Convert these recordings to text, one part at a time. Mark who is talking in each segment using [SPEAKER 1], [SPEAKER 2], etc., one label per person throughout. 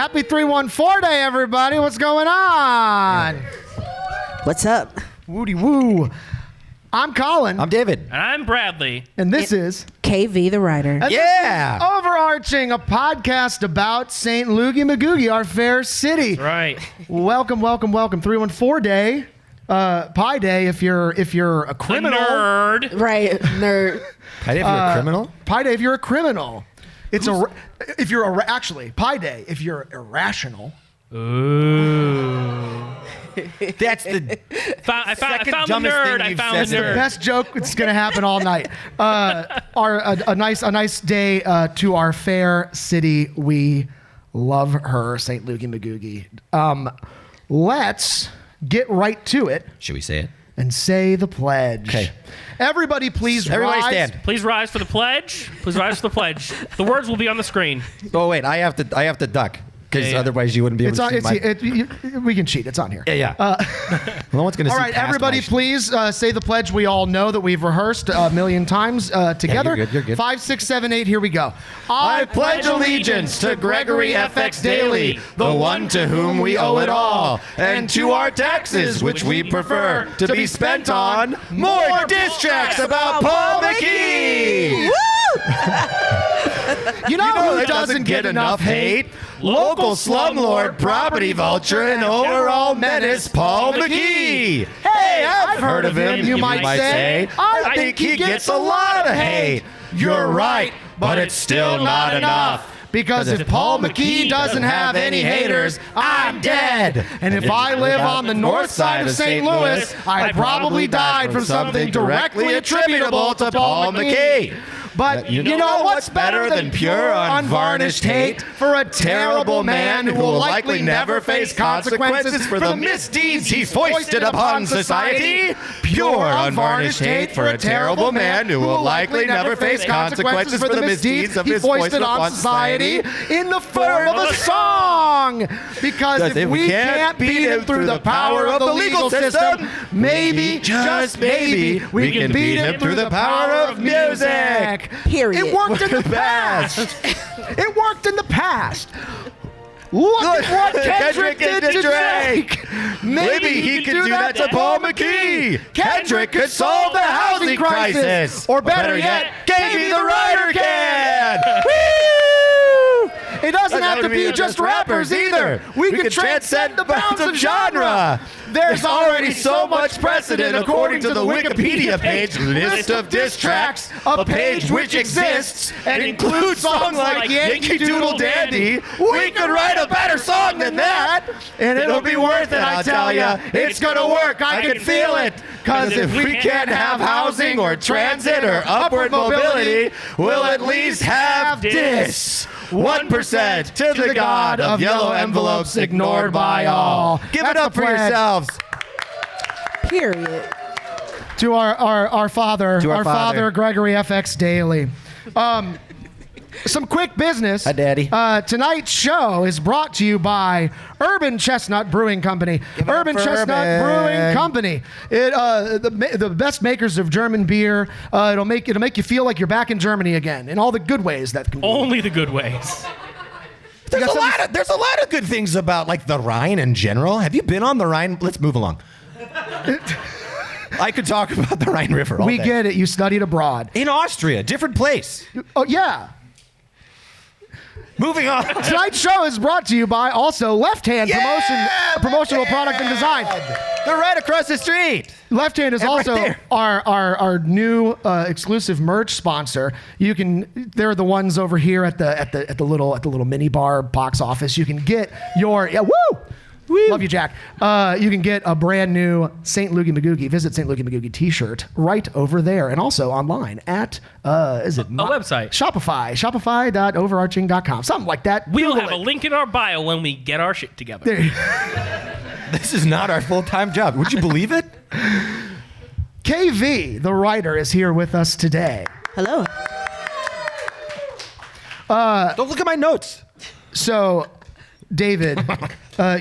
[SPEAKER 1] Happy 314 Day, everybody. What's going on?
[SPEAKER 2] What's up?
[SPEAKER 1] Woody woo. I'm Colin.
[SPEAKER 3] I'm David.
[SPEAKER 4] And I'm Bradley.
[SPEAKER 1] And this is
[SPEAKER 2] KVtheWriter.
[SPEAKER 1] And
[SPEAKER 3] Yeah.
[SPEAKER 1] this is Overarching, a podcast about St. Loogie Magoogie, our fair city.
[SPEAKER 4] That's right.
[SPEAKER 1] Welcome. 314 Day. Pi Day if you're a criminal.
[SPEAKER 4] Nerd.
[SPEAKER 2] Right, nerd.
[SPEAKER 3] Pi Day if you're a criminal?
[SPEAKER 1] Pi Day if you're a criminal. Actually, Pi Day if you're irrational.
[SPEAKER 4] Ooh.
[SPEAKER 3] That's the
[SPEAKER 4] I found the
[SPEAKER 3] dumbest
[SPEAKER 4] nerd.
[SPEAKER 3] thing
[SPEAKER 4] I
[SPEAKER 3] you've
[SPEAKER 4] found
[SPEAKER 3] said
[SPEAKER 4] the
[SPEAKER 3] today.
[SPEAKER 4] nerd.
[SPEAKER 1] Best joke that's going to happen all night. A nice day to our fair city. We love her, St. Loogie Magoogie. Let's get right to it
[SPEAKER 3] Should we say it?
[SPEAKER 1] and say the pledge.
[SPEAKER 3] Okay.
[SPEAKER 1] Everybody, please
[SPEAKER 3] Everybody
[SPEAKER 1] rise.
[SPEAKER 3] stand.
[SPEAKER 4] Please rise for the pledge. Please rise for the pledge. The words will be on the screen.
[SPEAKER 3] Oh wait, I have to duck because
[SPEAKER 4] Yeah.
[SPEAKER 3] otherwise you wouldn't be able
[SPEAKER 1] It's
[SPEAKER 3] to
[SPEAKER 1] on.
[SPEAKER 3] see
[SPEAKER 1] We can cheat. It's on here.
[SPEAKER 3] Yeah. No one's gonna
[SPEAKER 1] All
[SPEAKER 3] see.
[SPEAKER 1] right,
[SPEAKER 3] past
[SPEAKER 1] everybody,
[SPEAKER 3] my-
[SPEAKER 1] please say the pledge. We all know that we've rehearsed a million times together.
[SPEAKER 3] you're good.
[SPEAKER 1] 5, 6, 7, 8. Here we go.
[SPEAKER 3] I pledge allegiance to Gregory FX Daly, the one to whom we owe it all, and to our taxes, which we prefer to be spent on more diss tracks about Paul McKee.
[SPEAKER 1] You know who
[SPEAKER 3] Who
[SPEAKER 1] doesn't get enough hate?
[SPEAKER 3] Local slumlord, property vulture, and overall menace, Paul McKee. Hey, I've heard of him, you might say. I think he gets a lot of hate. You're right, but it's still not enough.
[SPEAKER 1] Because if Paul McKee doesn't have any haters, I'm dead. And if I live on the north side of St. Louis, I probably died from something directly attributable to Paul McKee. But you know what's better than pure, unvarnished hate for a terrible man who will likely never face consequences for the misdeeds he's foisted upon society? Pure, unvarnished hate for a terrible man who will likely never face consequences for the misdeeds of his foisted on society in the form of a song. Because if we can't beat him through the power of the legal system, maybe, just maybe, we can beat him through the power of music.
[SPEAKER 2] Period.
[SPEAKER 1] It worked in the past. It worked in the past. Look at what Kendrick did to Drake.
[SPEAKER 3] Maybe he could do that to Paul McKee. Kendrick could solve the housing crisis.
[SPEAKER 1] Or better yet,
[SPEAKER 3] KVtheWriter can.
[SPEAKER 1] It doesn't have to be just rappers either. We can transcend the bounds of genre.
[SPEAKER 3] There's already so much precedent according to the Wikipedia page list of diss tracks, a page which exists and includes songs like Yankee Doodle Dandy. We could write a better song than that, and it'll be worth it, I tell ya. It's gonna work, I can feel it. Cause if we can't have housing or transit or upward mobility, we'll at least have diss. 1% to the god of yellow envelopes ignored by all. Give it up for yourselves.
[SPEAKER 2] Period.
[SPEAKER 1] To our father,
[SPEAKER 3] To our father.
[SPEAKER 1] father, Gregory FX Daly. Some quick business.
[SPEAKER 3] Hi, Daddy.
[SPEAKER 1] Tonight's show is brought to you by Chestnut Brewing Company.
[SPEAKER 3] Give it up for
[SPEAKER 1] Chestnut
[SPEAKER 3] Urban.
[SPEAKER 1] Brewing Company. The best makers of German beer. It'll make you feel like you're back in Germany again, in all the good ways that can be.
[SPEAKER 4] Only the good ways.
[SPEAKER 3] There's a lot of good things about like the Rhine in general. Have you been on the Rhine? Let's move along. I could talk about the Rhine River all
[SPEAKER 1] We
[SPEAKER 3] day.
[SPEAKER 1] get it. You studied abroad.
[SPEAKER 3] In Austria, different place.
[SPEAKER 1] Oh yeah.
[SPEAKER 3] Moving on.
[SPEAKER 1] Tonight's show is brought to you by also Lefthand promotional
[SPEAKER 3] Lefthand!
[SPEAKER 1] product and design.
[SPEAKER 3] They're right across the street.
[SPEAKER 1] Lefthand is
[SPEAKER 3] And right
[SPEAKER 1] also
[SPEAKER 3] there.
[SPEAKER 1] our new exclusive merch sponsor. They're the ones over here at the little mini bar box office. You can get your love you, Jack. You can get a brand new St. Loogie Magoogie. Visit St. Loogie Magoogie T-shirt right over there, and also online at
[SPEAKER 4] website.
[SPEAKER 1] Shopify.overarching.com, something like that.
[SPEAKER 4] We'll
[SPEAKER 1] Google
[SPEAKER 4] have a
[SPEAKER 1] it.
[SPEAKER 4] link in our bio when we get our shit together.
[SPEAKER 1] There you-
[SPEAKER 3] This is not our full-time job. Would you believe it?
[SPEAKER 1] KV, the writer, is here with us today.
[SPEAKER 2] Hello.
[SPEAKER 3] Don't look at my notes.
[SPEAKER 1] So, David,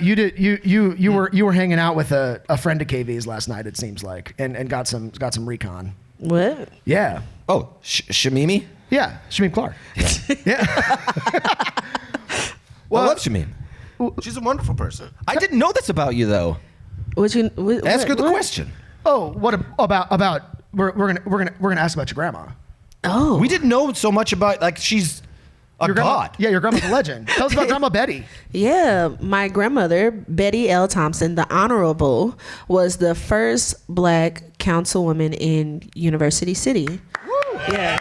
[SPEAKER 1] you were hanging out with a friend of KV's last night. It seems like, and got some recon.
[SPEAKER 2] What?
[SPEAKER 1] Yeah,
[SPEAKER 3] Oh, Shamimi?
[SPEAKER 1] yeah, Shamim Clark. Yeah.
[SPEAKER 3] Well, I love Shamim. She's a wonderful person. I didn't know this about you, though. Ask her the question.
[SPEAKER 1] Oh, what about? We're gonna ask about your grandma.
[SPEAKER 2] Oh.
[SPEAKER 3] We didn't know so much about, like, she's a
[SPEAKER 1] Your
[SPEAKER 3] god.
[SPEAKER 1] grandma, yeah, your grandma's a legend. Tell us about Grandma Betty.
[SPEAKER 2] Yeah, my grandmother, Betty L. Thompson, the Honorable, was the first black councilwoman in University City.
[SPEAKER 1] Woo.
[SPEAKER 2] Yeah.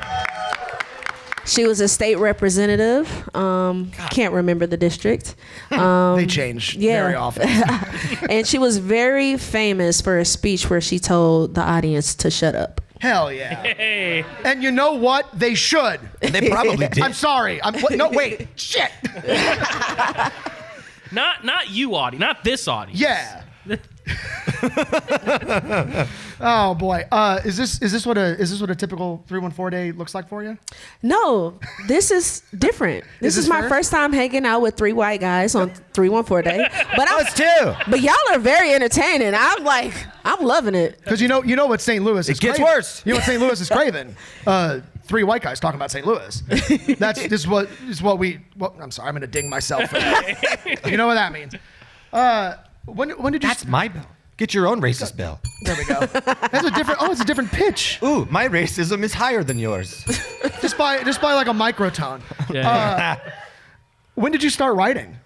[SPEAKER 2] She was a state representative. Can't remember the district.
[SPEAKER 1] They change very often.
[SPEAKER 2] And she was very famous for a speech where she told the audience to shut up.
[SPEAKER 1] Hell yeah.
[SPEAKER 4] Hey.
[SPEAKER 1] And you know what? They should.
[SPEAKER 3] They probably did.
[SPEAKER 1] I'm sorry. No, wait. Shit.
[SPEAKER 4] Not you, audience. Not this audience.
[SPEAKER 1] Yeah. Oh boy. Is this what a typical 314 day looks like for you?
[SPEAKER 2] No, this is different. This
[SPEAKER 1] Is
[SPEAKER 2] is
[SPEAKER 1] this
[SPEAKER 2] my first time hanging out with 3 white guys on 314 day. But
[SPEAKER 3] Us too.
[SPEAKER 2] But y'all are very entertaining. I'm loving it.
[SPEAKER 1] Because you know what St. Louis is.
[SPEAKER 3] It gets
[SPEAKER 1] craving?
[SPEAKER 3] worse.
[SPEAKER 1] You know what St. Louis is craving? 3 white guys talking about St. Louis. This is what we. Well, I'm sorry. I'm gonna ding myself. You know what that means. When did you?
[SPEAKER 3] That's my bell. Get your own racist bell.
[SPEAKER 1] There we go. That's a different. Oh, it's a different pitch.
[SPEAKER 3] Ooh, my racism is higher than yours.
[SPEAKER 1] Just by like a microtone.
[SPEAKER 4] Yeah.
[SPEAKER 1] When did you start writing?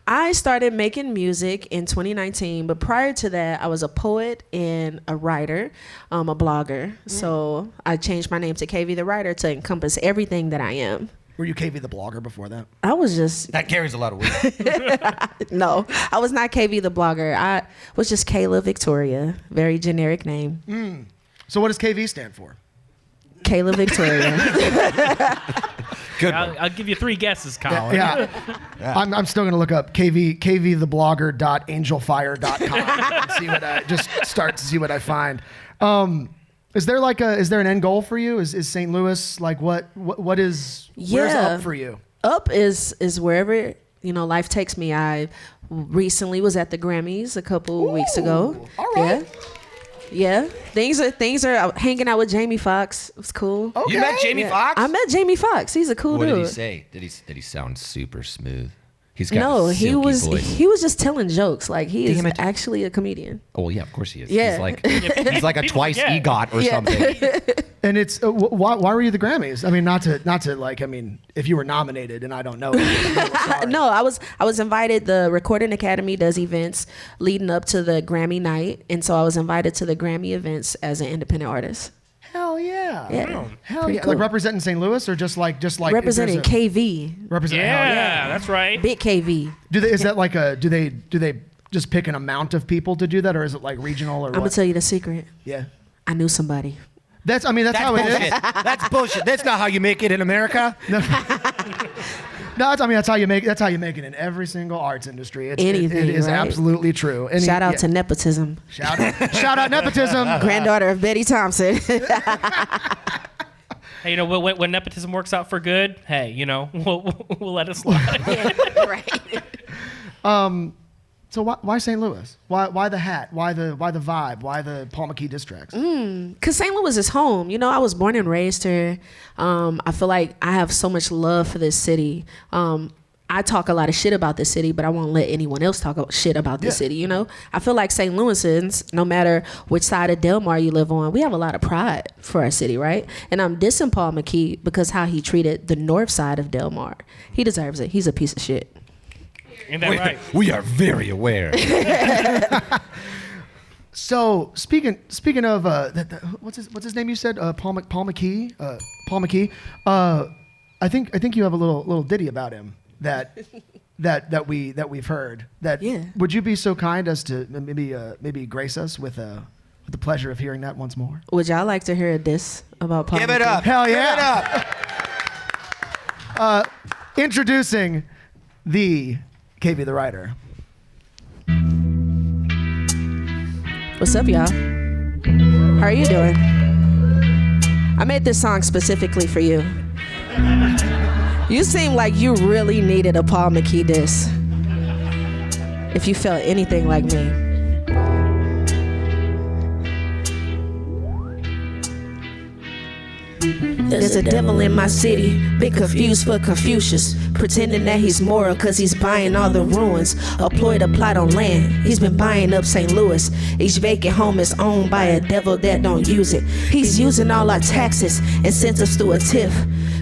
[SPEAKER 2] I started making music in 2019, but prior to that, I was a poet and a writer, a blogger. So I changed my name to KVtheWriter to encompass everything that I am.
[SPEAKER 1] Were you KV the blogger before that?
[SPEAKER 2] I was just,
[SPEAKER 3] That carries a lot of weight.
[SPEAKER 2] no, I was not KV the blogger. I was just Kayla Victoria, very generic name.
[SPEAKER 1] So what does KV stand for?
[SPEAKER 2] Kayla Victoria.
[SPEAKER 3] Good.
[SPEAKER 4] I'll give you 3 guesses, Colin.
[SPEAKER 1] Yeah. I'm still gonna look up kvtheblogger.angelfire.com and see what I just start to see what I find. Is there an end goal for you? Is St. Louis like what is where's up for you?
[SPEAKER 2] Up is wherever, life takes me. I recently was at the Grammys a couple weeks ago.
[SPEAKER 1] All right.
[SPEAKER 2] Yeah. Things are hanging out with Jamie Foxx. It was cool.
[SPEAKER 1] Okay.
[SPEAKER 3] You met Jamie Foxx?
[SPEAKER 2] I met Jamie Foxx. He's a cool
[SPEAKER 3] What
[SPEAKER 2] dude.
[SPEAKER 3] did he say? Did he sound super smooth? He's got
[SPEAKER 2] No,
[SPEAKER 3] a
[SPEAKER 2] he
[SPEAKER 3] silky
[SPEAKER 2] was
[SPEAKER 3] voice.
[SPEAKER 2] just telling jokes. Like he is
[SPEAKER 3] Damn it.
[SPEAKER 2] actually a comedian.
[SPEAKER 3] Oh well, yeah, of course he is.
[SPEAKER 2] Yeah.
[SPEAKER 3] He's like a
[SPEAKER 4] People
[SPEAKER 3] twice
[SPEAKER 4] forget.
[SPEAKER 3] EGOT or something.
[SPEAKER 1] And it's why were you the Grammys? I mean, not to like. I mean, if you were nominated and I don't know, sorry.
[SPEAKER 2] No, I was invited. The Recording Academy does events leading up to the Grammy night, and so I was invited to the Grammy events as an independent artist.
[SPEAKER 1] Hell yeah.
[SPEAKER 2] Yeah,
[SPEAKER 1] Hell
[SPEAKER 2] pretty
[SPEAKER 1] yeah.
[SPEAKER 2] cool.
[SPEAKER 1] Like representing St. Louis or just like
[SPEAKER 2] representing
[SPEAKER 1] if there's
[SPEAKER 2] KV,
[SPEAKER 1] representing.
[SPEAKER 4] Yeah,
[SPEAKER 1] Hell yeah.
[SPEAKER 4] that's right.
[SPEAKER 2] big KV.
[SPEAKER 1] Do they just pick an amount of people to do that, or is it like regional or
[SPEAKER 2] I'm gonna
[SPEAKER 1] what?
[SPEAKER 2] tell you the secret.
[SPEAKER 1] Yeah.
[SPEAKER 2] I knew somebody.
[SPEAKER 1] That's how
[SPEAKER 3] That's
[SPEAKER 1] it
[SPEAKER 3] bullshit.
[SPEAKER 1] is.
[SPEAKER 3] That's bullshit. That's not how you make it in America.
[SPEAKER 1] No, that's how you make it in every single arts industry. It
[SPEAKER 2] Anything,
[SPEAKER 1] is
[SPEAKER 2] right?
[SPEAKER 1] absolutely true.
[SPEAKER 2] Shout out to nepotism.
[SPEAKER 1] shout out nepotism.
[SPEAKER 2] Granddaughter of Betty Thompson.
[SPEAKER 4] Hey, when nepotism works out for good, hey, we'll let it slide.
[SPEAKER 2] Right.
[SPEAKER 1] So why St. Louis? Why the hat? Why the vibe? Why the Paul McKee diss tracks?
[SPEAKER 2] Because St. Louis is home. I was born and raised here. I feel like I have so much love for this city. I talk a lot of shit about this city, but I won't let anyone else talk shit about this city, I feel like St. Louisans, no matter which side of Del Mar you live on, we have a lot of pride for our city, right? And I'm dissing Paul McKee because how he treated the north side of Del Mar. He deserves it. He's a piece of shit.
[SPEAKER 4] Ain't that right?
[SPEAKER 3] We are very aware.
[SPEAKER 1] So speaking of what's his name? You said Paul McKee. Paul McKee. I think you have a little ditty about him that we've heard.
[SPEAKER 2] Yeah.
[SPEAKER 1] Would you be so kind as to maybe grace us with the pleasure of hearing that once more?
[SPEAKER 2] Would y'all like to hear a diss about Paul
[SPEAKER 3] Give it
[SPEAKER 2] McKee?
[SPEAKER 3] up.
[SPEAKER 1] Hell
[SPEAKER 3] Give
[SPEAKER 1] yeah.
[SPEAKER 3] it up.
[SPEAKER 1] Introducing the KVtheWriter.
[SPEAKER 2] What's up, y'all? How are you doing? I made this song specifically for you. You seem like you really needed a Paul McKee diss. If you felt anything like me. There's a devil in my city, been confused for Confucius, pretending that he's moral cause he's buying all the ruins. A ploy to plot on land, he's been buying up St. Louis. Each vacant home is owned by a devil that don't use it. He's using all our taxes and sent us through a TIF,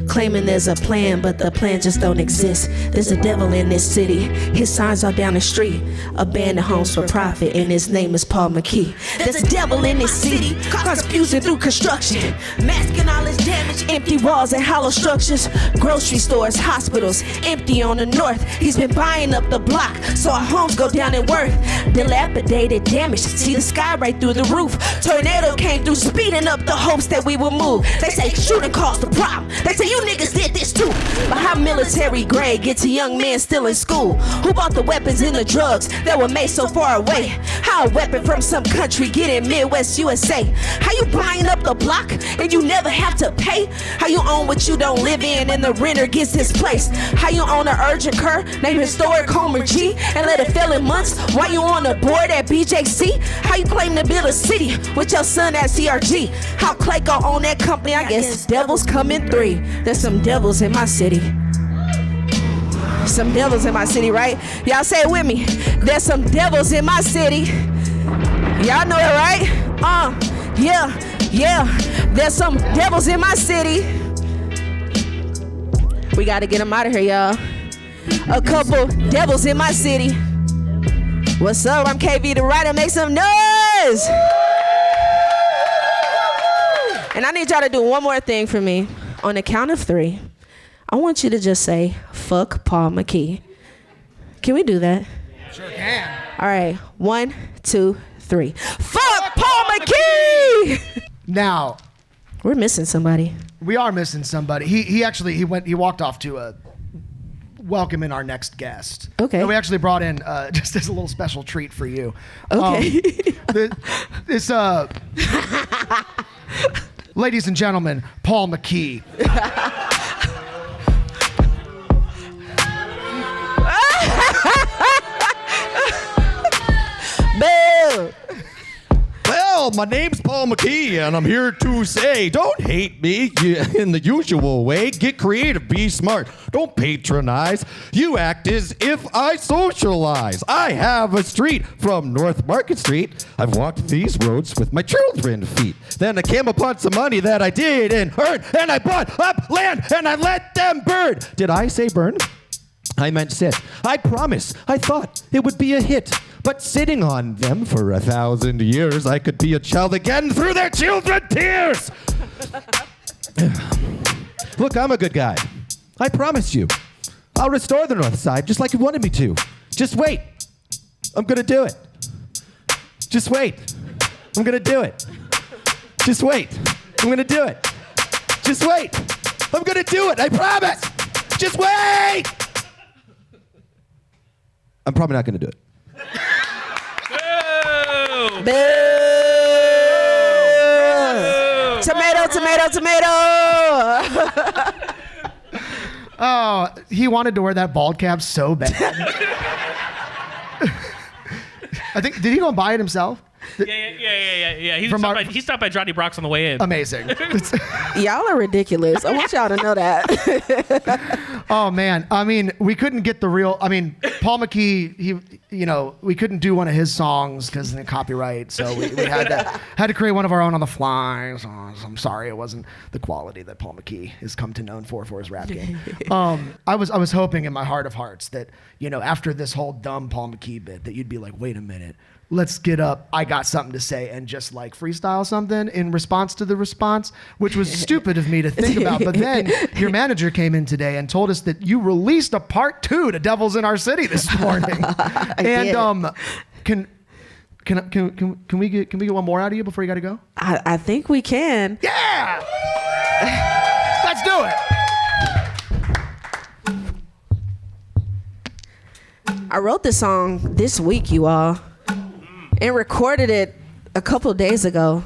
[SPEAKER 2] claiming there's a plan, but the plan just don't exist. There's a devil in this city, his signs are down the street, abandoned homes for profit, and his name is Paul McKee. There's a devil in this city, confusion through construction, masking all his damage, empty walls and hollow structures. Grocery stores, hospitals, empty on the north. He's been buying up the block, so our homes go down in worth. Dilapidated, damaged, see the sky right through the roof. Tornado came through, speeding up the hopes that we would move. They say shooting caused the problem, they say you niggas did this too. But how military grade get to young men still in school? Who bought the weapons and the drugs that were made so far away? How a weapon from some country get in Midwest USA? How you buying up the block and you never have to pay? How you own what you don't live in and the renter gets displaced? How you own an urgent care named Historic Homer G and let it fail in months while you on the board at BJC? How you claim to build a city with your son at CRG? How Clay go own that company? I guess devils come in three. There's some devils in my city. Some devils in my city, right? Y'all say it with me. There's some devils in my city. Y'all know it, right? Yeah. There's some devils in my city. We gotta get them out of here, y'all. A couple devils in my city. What's up? I'm KVtheWriter. Make some noise. And I need y'all to do one more thing for me. On the count of 3, I want you to just say, fuck Paul McKee. Can we do that?
[SPEAKER 1] Sure can.
[SPEAKER 2] All right, 1, 2, 3. Fuck Paul McKee!
[SPEAKER 1] Now,
[SPEAKER 2] we're missing somebody.
[SPEAKER 1] we are missing somebody. He walked off to welcome in our next guest.
[SPEAKER 2] Okay.
[SPEAKER 1] And we actually brought in just as a little special treat for you.
[SPEAKER 2] Okay.
[SPEAKER 1] Ladies and gentlemen, Paul McKee.
[SPEAKER 2] Boo!
[SPEAKER 3] Well, my name's Paul McKee, and I'm here to say, don't hate me in the usual way. Get creative, be smart. Don't patronize. You act as if I socialize. I have a street from North Market Street. I've walked these roads with my children's feet. Then I came upon some money that I didn't earn, and I bought up land, and I let them burn. Did I say burn? I meant sit. I promise, I thought it would be a hit. But sitting on them for 1,000 years, I could be a child again through their children's tears. Look, I'm a good guy. I promise you. I'll restore the North Side just like you wanted me to. Just wait. I'm gonna do it. Just wait. I'm gonna do it. Just wait. I'm gonna do it. Just wait. I'm gonna do it. I promise. Just wait. I'm probably not gonna do it.
[SPEAKER 2] Boo! Tomato, tomato, tomato!
[SPEAKER 1] Oh, he wanted to wear that bald cap so bad. I think, did he go and buy it himself?
[SPEAKER 4] Yeah. He stopped by Johnny Brock's on the way in.
[SPEAKER 1] Amazing.
[SPEAKER 2] Y'all are ridiculous. I want y'all to know that.
[SPEAKER 1] Oh man, I mean, we couldn't get the real. I mean, Paul McKee, we couldn't do one of his songs because of the copyright, so we had to create one of our own on the fly. So I'm sorry, it wasn't the quality that Paul McKee has come to known for his rap game. I was hoping in my heart of hearts that after this whole dumb Paul McKee bit that you'd be like, wait a minute. Let's get up. I got something to say and just like freestyle something in response to the response, which was stupid of me to think about. But then your manager came in today and told us that you released a part 2 to Devils in Our City this morning. And can we get one more out of you before you got to go?
[SPEAKER 2] I think we can.
[SPEAKER 1] Yeah. Let's do it.
[SPEAKER 2] I wrote this song this week, you all. And recorded it a couple days ago.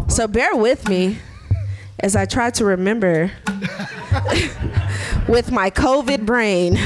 [SPEAKER 2] So bear with me as I try to remember with my COVID brain.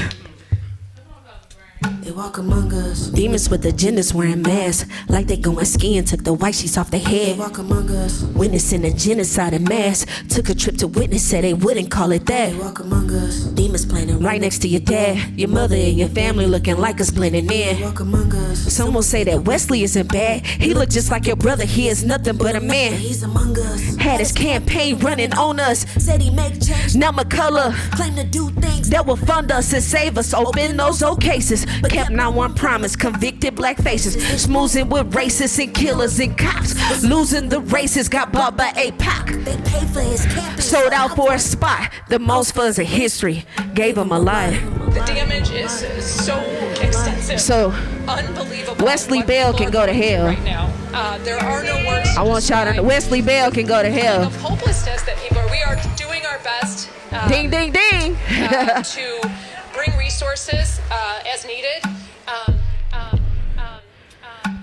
[SPEAKER 2] They walk among us. Demons with agendas wearing masks, like they going skiing, took the white sheets off their head. They walk among us. Witnessing a genocide in mass, took a trip to witness, said they wouldn't call it that. They walk among us. Demons planning right next to your dad, your mother and your family looking like us blending in. They walk among us. Some will say that Wesley isn't bad. He look just like your brother. He is nothing but a man. He's among us. Had his campaign running on us. Said he make change. Now McCullough claim to do things that will fund us and save us. Open those old cases, but kept not one promise. Convicted black faces, smoozing with racists and killers and cops. Losing the races, got bought by APOC. They paid for his campus. Sold out for a spot. The most funds in history gave him a life.
[SPEAKER 5] The damage is so extensive.
[SPEAKER 2] So
[SPEAKER 5] unbelievable.
[SPEAKER 2] Wesley Bell can go to hell.
[SPEAKER 5] Right now, there are no words.
[SPEAKER 2] I want y'all to know Wesley Bell can go to hell.
[SPEAKER 5] Of hopelessness that people are. We are doing our best.
[SPEAKER 2] Ding, ding, ding.
[SPEAKER 5] To bring resources as needed.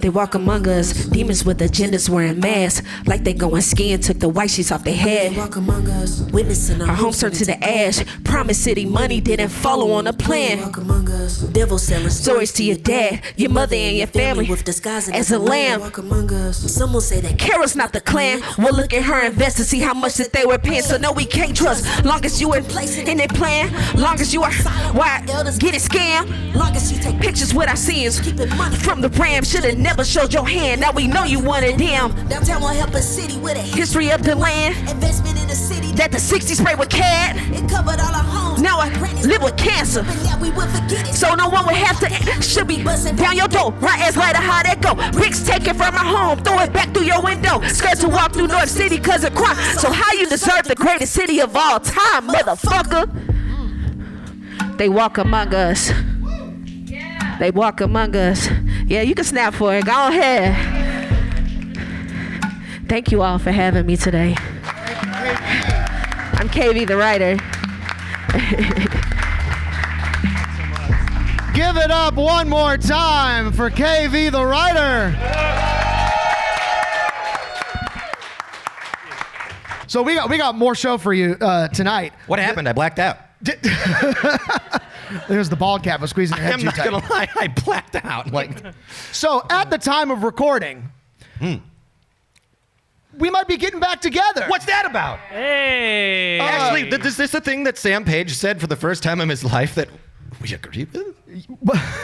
[SPEAKER 2] They walk among us, demons with agendas wearing masks, like they going skiing, took the white sheets off their head. They walk among us, witnessing our homes turn to the ash. Promise city money didn't follow on a plan. They walk among us, devil selling stories to your dad, your mother and your family with disguising as a lamb. They walk among us. Some will say that Kara's not the clan. We'll look at her invest to see how much that they were paying. So no, we can't trust. Long as you in place in their plan, long as you are why elders get it scammed. Long as you take pictures with our sins, keeping money from the ram. Should've never showed your hand. Now we know you one of them. Downtown will help a city with a history of the land. Investment in the city that the 60s sprayed with cat. It covered all our homes. Now I live with cancer. So no one would have to. Should be busting down your door. Right as light of how that go. Bricks taken from my home. Throw it back through your window. Scared to walk through North City cause of crime. So how you deserve the greatest city of all time, motherfucker? They walk among us. They walk among us. Yeah, you can snap for it. Go ahead. Thank you all for having me today. I'm KVtheWriter.
[SPEAKER 1] Give it up one more time for KVtheWriter. So we got more show for you tonight.
[SPEAKER 3] What happened? I blacked out.
[SPEAKER 1] There's the bald cap was squeezing your head too tight.
[SPEAKER 3] I'm not gonna lie, I blacked out.
[SPEAKER 1] So at the time of recording, we might be getting back together.
[SPEAKER 3] What's that about?
[SPEAKER 4] Hey.
[SPEAKER 3] Actually, is this a thing that Sam Page said for the first time in his life that we agree with?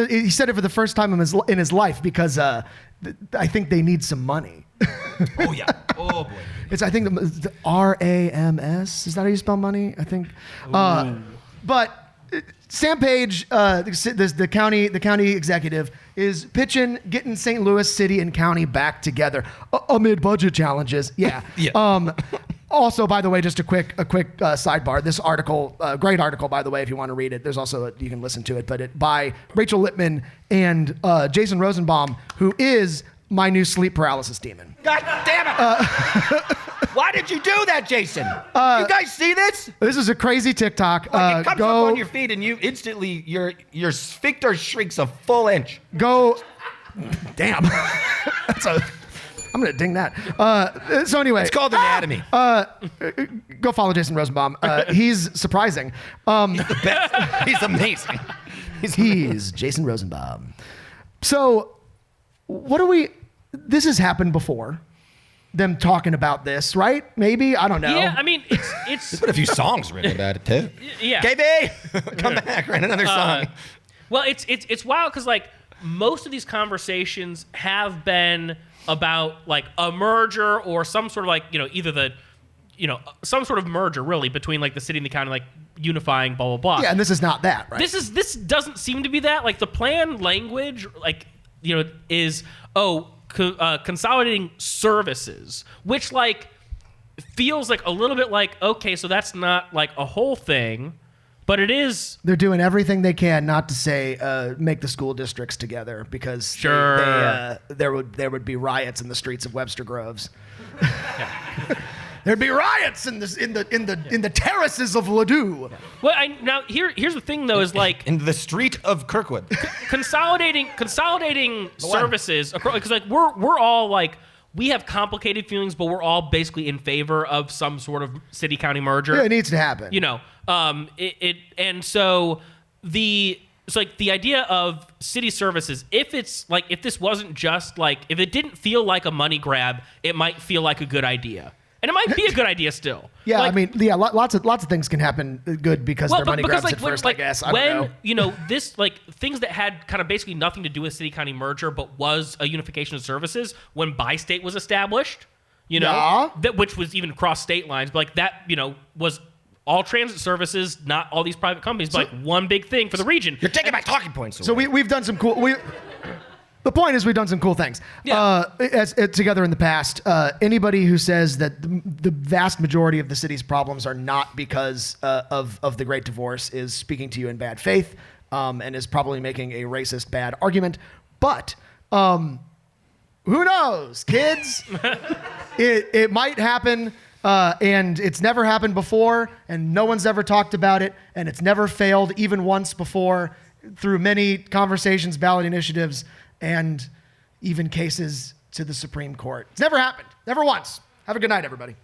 [SPEAKER 1] He said it for the first time in his life because I think they need some money.
[SPEAKER 3] Oh yeah. Oh boy.
[SPEAKER 1] It's I think the RAMS. Is that how you spell money? I think. But Sam Page, the county executive, is pitching getting St. Louis City and County back together amid budget challenges. Yeah.
[SPEAKER 3] Yeah.
[SPEAKER 1] Also, by the way, just a quick sidebar. This article, great article, by the way, if you want to read it. There's also you can listen to it, but it by Rachel Lippman and Jason Rosenbaum, who is my new sleep paralysis demon.
[SPEAKER 3] God damn it! Why did you do that, Jason? You guys see this?
[SPEAKER 1] This is a crazy TikTok.
[SPEAKER 3] Like it comes up on your feed and you instantly, your sphincter shrinks a full inch.
[SPEAKER 1] Go. Damn. I'm going to ding that. So anyway.
[SPEAKER 3] It's called anatomy.
[SPEAKER 1] Go follow Jason Rosenbaum. He's surprising.
[SPEAKER 3] He's the best. He's amazing.
[SPEAKER 1] He's Jason Rosenbaum. So what do we... This has happened before. Them talking about this, right? Maybe? I don't know.
[SPEAKER 4] Yeah, I mean, it's
[SPEAKER 3] There's been a few songs written about it, too.
[SPEAKER 4] Yeah.
[SPEAKER 3] KB, come back, write another song.
[SPEAKER 4] Well, it's wild because, like, most of these conversations have been about, like, a merger or some sort of, like, either some sort of merger, really, between, like, the city and the county, like, unifying, blah, blah, blah.
[SPEAKER 1] Yeah, and this is not that, right?
[SPEAKER 4] This doesn't seem to be that. Like, the plan language, like, is, consolidating services, which like feels like a little bit like, okay, so that's not like a whole thing, but it is.
[SPEAKER 1] They're doing everything they can not to say make the school districts together because
[SPEAKER 4] sure
[SPEAKER 1] there would be riots in the streets of Webster Groves. Yeah. There'd be riots in the terraces of Ladue.
[SPEAKER 4] Well, now here's the thing though, is like
[SPEAKER 3] in the street of Kirkwood,
[SPEAKER 4] consolidating services because like we're all like we have complicated feelings, but we're all basically in favor of some sort of city county merger.
[SPEAKER 1] Yeah, it needs to happen.
[SPEAKER 4] And so So like the idea of city services, if this wasn't just like, if it didn't feel like a money grab, it might feel like a good idea. And it might be a good idea still.
[SPEAKER 1] Yeah,
[SPEAKER 4] like,
[SPEAKER 1] I mean, lots of things can happen good because they're money grabs at first, I guess. I don't know.
[SPEAKER 4] This, like, things that had kind of basically nothing to do with city-county merger, but was a unification of services, when bi-state was established, which was even cross state lines, but like that, was all transit services, not all these private companies, but like one big thing for the region.
[SPEAKER 3] You're taking my talking points away.
[SPEAKER 1] So we've done some cool... The point is, we've done some cool things together in the past. Anybody who says that the vast majority of the city's problems are not because of the Great Divorce is speaking to you in bad faith and is probably making a racist bad argument. But who knows, kids? It might happen, and it's never happened before, and no one's ever talked about it, and it's never failed even once before through many conversations, ballot initiatives, and even cases to the Supreme Court. It's never happened. Never once. Have a good night, everybody.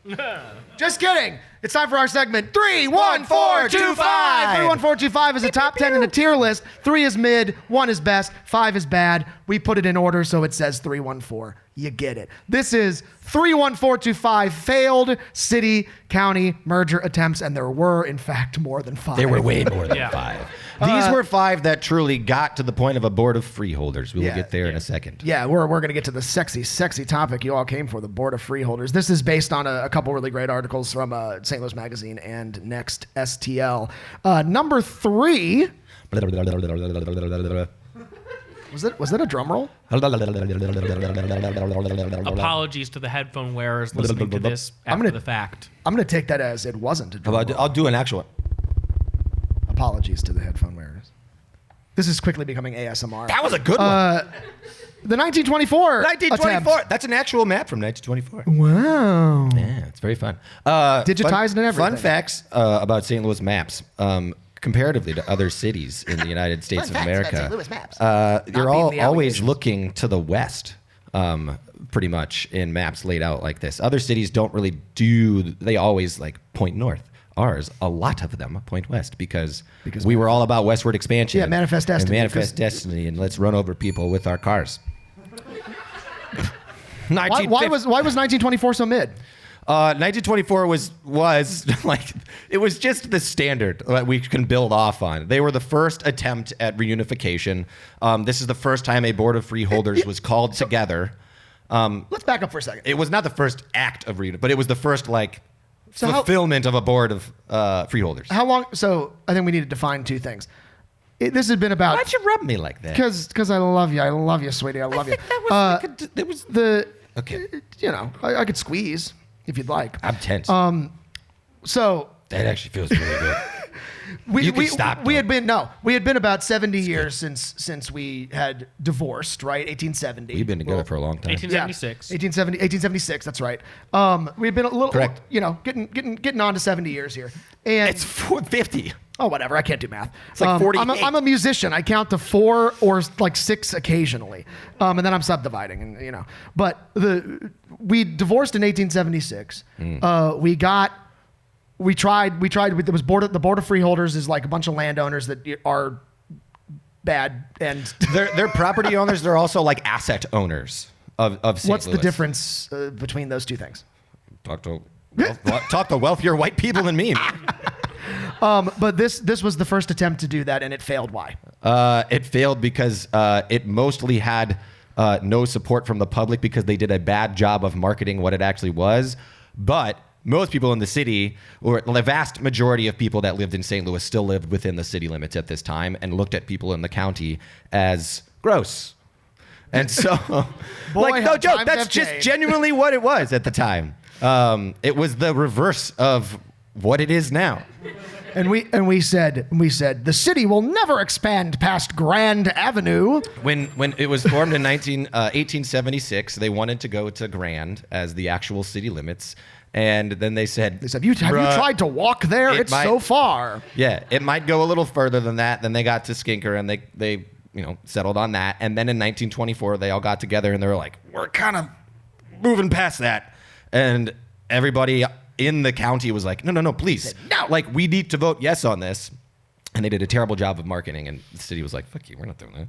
[SPEAKER 1] Just kidding. It's time for our segment 31425. 31425 is a top 10 in a tier list. 3 is mid, 1 is best, 5 is bad. We put it in order so it says 314. You get it. This is 31425 failed city-county merger attempts, and there were, in fact, more than 5.
[SPEAKER 3] There were way more than 5. These were 5 that truly got to the point of a board of freeholders. We will get there in a second.
[SPEAKER 1] Yeah, we're going to get to the sexy topic you all came for, the board of freeholders. This is based on a couple really great articles from St. Louis Magazine and Next STL. Number 3... Was that a drum roll?
[SPEAKER 4] Apologies to the headphone wearers listening to this after the fact.
[SPEAKER 1] I'm going to take that as it wasn't a drum roll.
[SPEAKER 3] I'll do an actual one.
[SPEAKER 1] Apologies to the headphone wearers. This is quickly becoming ASMR.
[SPEAKER 3] That was a good one.
[SPEAKER 1] The 1924 attempt.
[SPEAKER 3] That's an actual map from 1924.
[SPEAKER 1] Wow.
[SPEAKER 3] Yeah, it's very fun.
[SPEAKER 1] Digitized and everything.
[SPEAKER 3] Fun facts about St. Louis maps. Comparatively to other cities in the United States of America, you're always looking to the west, pretty much in maps laid out like this. Other cities don't really they always like point north. Ours, a lot of them point west because we were all about westward expansion.
[SPEAKER 1] Yeah, manifest destiny.
[SPEAKER 3] And manifest destiny, and let's run over people with our cars.
[SPEAKER 1] Why was 1924 so mid?
[SPEAKER 3] 1924 was like, it was just the standard that we can build off on. They were the first attempt at reunification. This is the first time a board of freeholders was called together.
[SPEAKER 1] Let's back up for a second.
[SPEAKER 3] It was not the first act of reunification, but it was the first fulfillment of a board of freeholders.
[SPEAKER 1] How long? So I think we need to define 2 things. This has been about.
[SPEAKER 3] Why'd you rub me like that?
[SPEAKER 1] Because I love you. I love you, sweetie. I love you.
[SPEAKER 3] That was
[SPEAKER 1] okay. I could squeeze if you'd like.
[SPEAKER 3] I'm tense.
[SPEAKER 1] So
[SPEAKER 3] that actually feels really good.
[SPEAKER 1] We had been about 70 years since we had divorced, right? 1870.
[SPEAKER 3] We've been together for a long time.
[SPEAKER 4] 1876.
[SPEAKER 1] 1876. That's right. We had been a little,
[SPEAKER 3] correct.
[SPEAKER 1] Getting on to 70 years here, and
[SPEAKER 3] it's 50.
[SPEAKER 1] Oh, whatever. I can't do math.
[SPEAKER 3] It's like 48.
[SPEAKER 1] I'm a musician. I count to 4 or like 6 occasionally, and then I'm subdividing, and But we divorced in 1876. We tried. There was the board of freeholders is like a bunch of landowners that are bad, and
[SPEAKER 3] they're property owners. They're also like asset owners of St.
[SPEAKER 1] What's
[SPEAKER 3] Louis.
[SPEAKER 1] the difference between those 2 things?
[SPEAKER 3] Talk to wealthier white people than me.
[SPEAKER 1] But this was the first attempt to do that, and it failed. Why?
[SPEAKER 3] It failed because it mostly had no support from the public because they did a bad job of marketing what it actually was. But most people in the city, or the vast majority of people that lived in St. Louis, still lived within the city limits at this time and looked at people in the county as gross. And so, no joke, that's just genuinely what it was at the time. It was the reverse of what it is now.
[SPEAKER 1] And we said the city will never expand past Grand Avenue.
[SPEAKER 3] When it was formed in 1876, they wanted to go to Grand as the actual city limits, and then they said,
[SPEAKER 1] have you tried to walk there? It's so far.
[SPEAKER 3] Yeah, it might go a little further than that. Then they got to Skinker, and they settled on that. And then in 1924, they all got together, and they were like, we're kind of moving past that, and everybody in the county was like, no, please. No. Like, we need to vote yes on this. And they did a terrible job of marketing, and the city was like, fuck you, we're not doing that.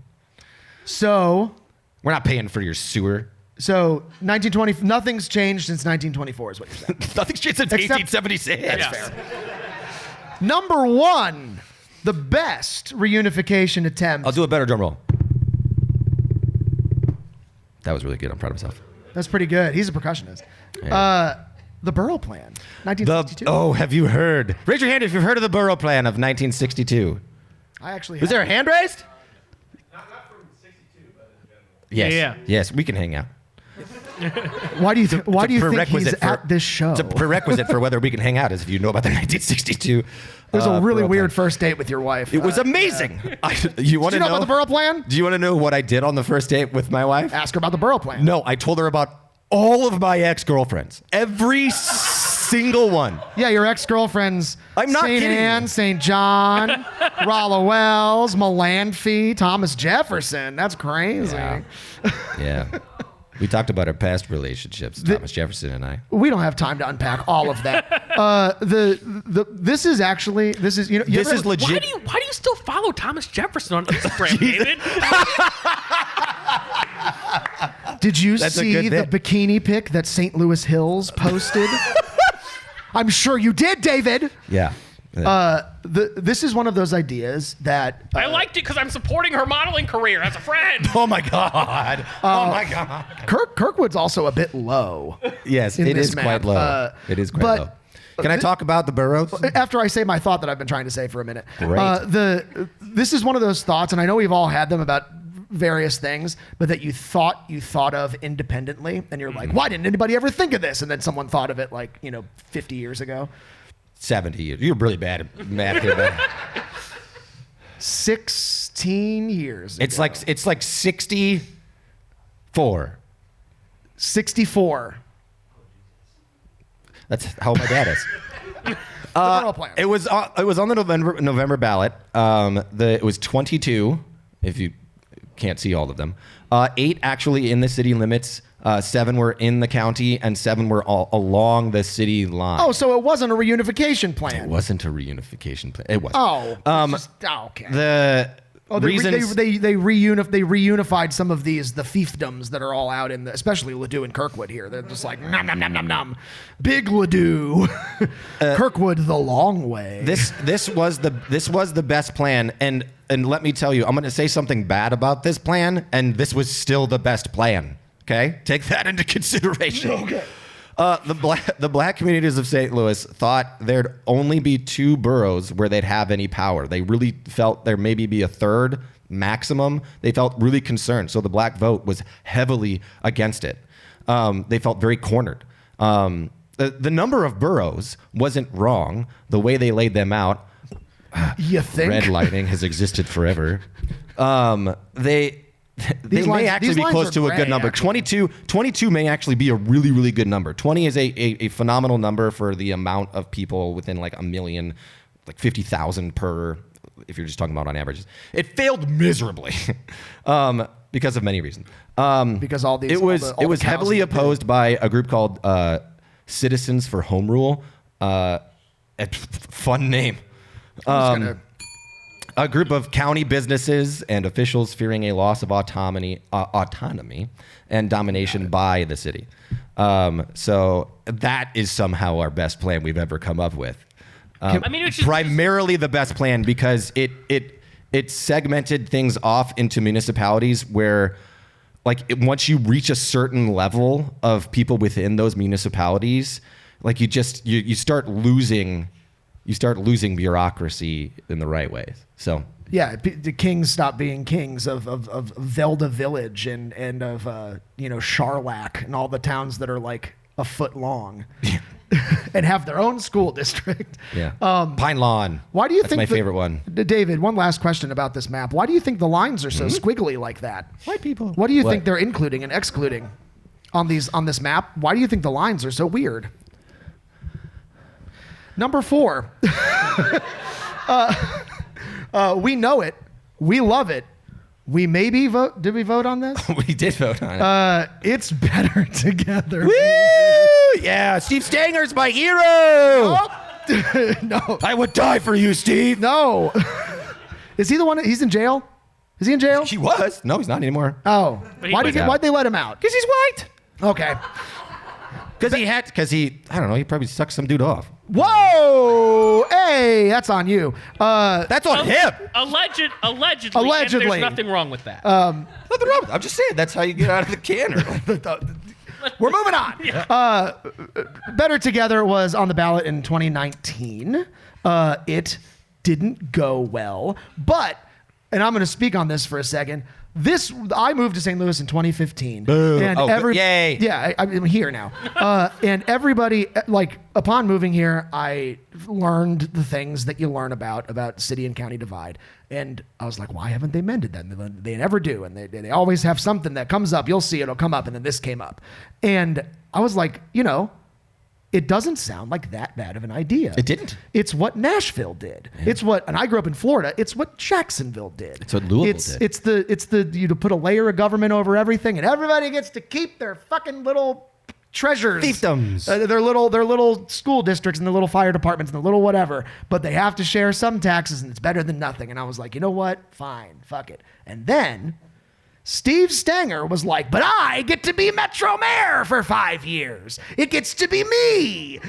[SPEAKER 1] So
[SPEAKER 3] We're not paying for your sewer.
[SPEAKER 1] 1920, nothing's changed since 1924 is what you're saying.
[SPEAKER 3] Nothing's changed since
[SPEAKER 1] Except-
[SPEAKER 3] 1876.
[SPEAKER 4] Yes.
[SPEAKER 1] Number one, the best reunification attempt.
[SPEAKER 3] I'll do a better drum roll. That was really good. I'm proud of myself.
[SPEAKER 1] That's pretty good. He's a percussionist.
[SPEAKER 3] Yeah.
[SPEAKER 1] The Borough Plan, 1962.
[SPEAKER 3] Have you heard? Raise your hand if you've heard of the Borough Plan of 1962.
[SPEAKER 1] I actually
[SPEAKER 3] Was there a hand raised?
[SPEAKER 6] Not from 62, but in general.
[SPEAKER 3] Yes.
[SPEAKER 4] Yeah.
[SPEAKER 3] Yes, we can hang out.
[SPEAKER 1] Why do you think he's
[SPEAKER 3] Prerequisite for-
[SPEAKER 1] at this show?
[SPEAKER 3] It's a prerequisite for whether we can hang out is if you know about the 1962.
[SPEAKER 1] It was a really
[SPEAKER 3] Borough
[SPEAKER 1] weird
[SPEAKER 3] Plan.
[SPEAKER 1] first date with your wife.
[SPEAKER 3] It was amazing. You want
[SPEAKER 1] Did
[SPEAKER 3] to
[SPEAKER 1] you know about the Borough Plan?
[SPEAKER 3] Do you want to know what I did on the first date with my wife?
[SPEAKER 1] Ask her about the Borough Plan.
[SPEAKER 3] No, I told her about all of my ex-girlfriends. Every single one.
[SPEAKER 1] Yeah, your ex-girlfriends.
[SPEAKER 3] I'm not
[SPEAKER 1] St.
[SPEAKER 3] kidding
[SPEAKER 1] Anne,
[SPEAKER 3] you.
[SPEAKER 1] St. John, Rolla Wells, Melanphy, Thomas Jefferson. That's crazy.
[SPEAKER 3] Yeah. We talked about our past relationships, Thomas Jefferson and I.
[SPEAKER 1] We don't have time to unpack all of that. This is you know
[SPEAKER 3] This is legit.
[SPEAKER 4] Why do you still follow Thomas Jefferson on Instagram, David?
[SPEAKER 1] Did you
[SPEAKER 3] That's a
[SPEAKER 1] see
[SPEAKER 3] good
[SPEAKER 1] the
[SPEAKER 3] bit.
[SPEAKER 1] bikini pic that St. Louis Hills posted? I'm sure you did, David.
[SPEAKER 3] Yeah.
[SPEAKER 1] This is one of those ideas that
[SPEAKER 4] I liked it because I'm supporting her modeling career as a friend.
[SPEAKER 3] Oh my God. Oh my God.
[SPEAKER 1] Kirkwood's also a bit low.
[SPEAKER 3] Yes,
[SPEAKER 1] in
[SPEAKER 3] it
[SPEAKER 1] this
[SPEAKER 3] is
[SPEAKER 1] map.
[SPEAKER 3] quite low. It is quite
[SPEAKER 1] but-
[SPEAKER 3] low. Can I talk about the boroughs?
[SPEAKER 1] After I say my thought that I've been trying to say for a minute,
[SPEAKER 3] Great.
[SPEAKER 1] This is one of those thoughts, and I know we've all had them about various things, but that you thought of independently, and you're like, why didn't anybody ever think of this? And then someone thought of it 50 years ago.
[SPEAKER 3] 70 years. You're really bad at math here, man.
[SPEAKER 1] 16 years.
[SPEAKER 3] It's
[SPEAKER 1] ago.
[SPEAKER 3] like 64.
[SPEAKER 1] 64.
[SPEAKER 3] That's how my dad is.
[SPEAKER 1] The Borough Plan.
[SPEAKER 3] It was on the November ballot. It was 22, if you can't see all of them. 8 actually in the city limits. 7 were in the county, and 7 were all along the city line.
[SPEAKER 1] Oh, so it wasn't a reunification plan.
[SPEAKER 3] It wasn't a reunification plan. It was.
[SPEAKER 1] Oh. Okay.
[SPEAKER 3] The
[SPEAKER 1] They
[SPEAKER 3] reasons.
[SPEAKER 1] reunified some of the fiefdoms that are all out in especially Ladue and Kirkwood here. They're just like nom nom nom nom nom. Big Ladue, Kirkwood the long way.
[SPEAKER 3] This was the best plan, and let me tell you, I'm going to say something bad about this plan, and this was still the best plan. Okay, take that into consideration.
[SPEAKER 1] Okay.
[SPEAKER 3] The black communities of St. Louis thought there'd only be 2 boroughs where they'd have any power. They really felt there maybe be a third maximum. They felt really concerned, so the black vote was heavily against it. They felt very cornered. The number of boroughs wasn't wrong. The way they laid them out,
[SPEAKER 1] You think?
[SPEAKER 3] redlining has existed forever. They
[SPEAKER 1] These
[SPEAKER 3] may
[SPEAKER 1] lines-
[SPEAKER 3] actually
[SPEAKER 1] these
[SPEAKER 3] be
[SPEAKER 1] lines
[SPEAKER 3] close
[SPEAKER 1] are
[SPEAKER 3] to a
[SPEAKER 1] gray,
[SPEAKER 3] good number.
[SPEAKER 1] actually.
[SPEAKER 3] 22 may actually be a really, really good number. 20 is a phenomenal number for the amount of people within like a million, like 50,000 per, if you're just talking about on average. It failed miserably because of many reasons.
[SPEAKER 1] Because all these
[SPEAKER 3] It was
[SPEAKER 1] all the cows
[SPEAKER 3] heavily
[SPEAKER 1] in the pit.
[SPEAKER 3] opposed by a group called Citizens for Home Rule. Fun name.
[SPEAKER 1] I'm just gonna-
[SPEAKER 3] A group of county businesses and officials fearing a loss of autonomy and domination by the city. So that is somehow our best plan we've ever come up with.
[SPEAKER 4] I mean, it's just
[SPEAKER 3] Primarily the best plan because it segmented things off into municipalities where, once you reach a certain level of people within those municipalities, like you start losing bureaucracy in the right ways. So
[SPEAKER 1] Yeah, the kings stop being kings of Velda Village and of Charlac and all the towns that are like a foot long and have their own school district.
[SPEAKER 3] yeah, Pine Lawn.
[SPEAKER 1] Why do you
[SPEAKER 3] That's
[SPEAKER 1] think
[SPEAKER 3] my favorite one?
[SPEAKER 1] David, one last question about this map. Why do you think the lines are so squiggly like that?
[SPEAKER 3] White people.
[SPEAKER 1] What do you
[SPEAKER 3] What?
[SPEAKER 1] think they're including and excluding on this map? Why do you think the lines are so weird? Number 4. We know it. We love it. We maybe vote. Did we vote on this?
[SPEAKER 3] We did vote on it.
[SPEAKER 1] It's better together.
[SPEAKER 3] Woo! Yeah, Steve Stanger's my hero.
[SPEAKER 1] Oh, no.
[SPEAKER 3] I would die for you, Steve.
[SPEAKER 1] No. Is he the one? He's in jail? Is he in jail?
[SPEAKER 3] He was. No, he's not anymore.
[SPEAKER 1] Oh.
[SPEAKER 4] But he
[SPEAKER 1] Why'd they let him out?
[SPEAKER 3] Because he's white.
[SPEAKER 1] Okay.
[SPEAKER 3] I don't know, he probably sucked some dude off.
[SPEAKER 1] Whoa! Hey, that's on you.
[SPEAKER 3] That's on him.
[SPEAKER 4] Allegedly.
[SPEAKER 1] Allegedly.
[SPEAKER 4] And there's nothing wrong with that.
[SPEAKER 3] Nothing wrong with it. I'm just saying, that's how you get out of the canner.
[SPEAKER 1] We're moving on. Better Together was on the ballot in 2019. It didn't go well, but, and I'm going to speak on this for a second. I moved to St. Louis in 2015.
[SPEAKER 3] Boo.
[SPEAKER 1] And
[SPEAKER 3] yay.
[SPEAKER 1] Yeah, I'm here now. And everybody, like, upon moving here, I learned the things that you learn about city and county divide. And I was like, why haven't they mended that? And they never do. And they always have something that comes up. You'll see it'll come up. And then this came up. And I was like, it doesn't sound like that bad of an idea.
[SPEAKER 3] It didn't.
[SPEAKER 1] It's what Nashville did. Yeah. And I grew up in Florida. It's what Jacksonville did.
[SPEAKER 3] It's what Louisville did.
[SPEAKER 1] It's the you to put a layer of government over everything, and everybody gets to keep their fucking little treasures,
[SPEAKER 3] fiefdoms,
[SPEAKER 1] their little school districts and their little fire departments and the little whatever. But they have to share some taxes, and it's better than nothing. And I was like, you know what? Fine, fuck it. And then Steve Stenger was like, but I get to be Metro Mayor for 5 years. It gets to be me.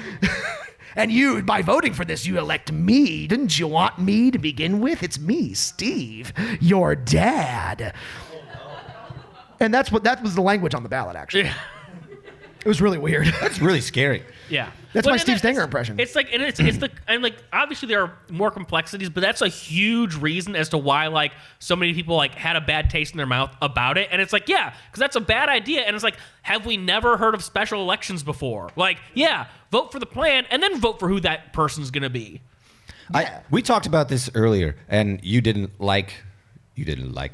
[SPEAKER 1] And you, by voting for this, you elect me. Didn't you want me to begin with? It's me, Steve, your dad. And that was the language on the ballot, actually.
[SPEAKER 4] Yeah.
[SPEAKER 1] It was really weird.
[SPEAKER 3] That's really scary.
[SPEAKER 4] Yeah.
[SPEAKER 1] That's my Steve Stenger impression.
[SPEAKER 4] It's like, and like, obviously there are more complexities, but that's a huge reason as to why, like, so many people, like, had a bad taste in their mouth about it. And it's like, yeah, because that's a bad idea. And it's like, have we never heard of special elections before? Like, yeah, vote for the plan and then vote for who that person's going to be.
[SPEAKER 1] Yeah.
[SPEAKER 3] We talked about this earlier, and you didn't like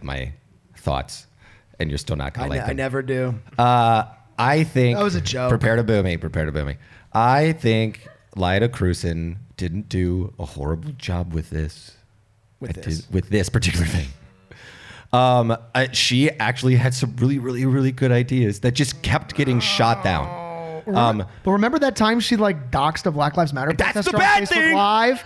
[SPEAKER 3] my thoughts, and you're still not going to like them.
[SPEAKER 1] I never do.
[SPEAKER 3] I think
[SPEAKER 1] that was a joke.
[SPEAKER 3] Prepare to boo me. I think Lyda Cruson didn't do a horrible job with this. With this particular thing. She actually had some really, really, really good ideas that just kept getting shot down.
[SPEAKER 1] But remember that time she doxed a Black Lives Matter
[SPEAKER 3] That's
[SPEAKER 1] protester
[SPEAKER 3] the bad
[SPEAKER 1] on Facebook
[SPEAKER 3] thing.
[SPEAKER 1] Live?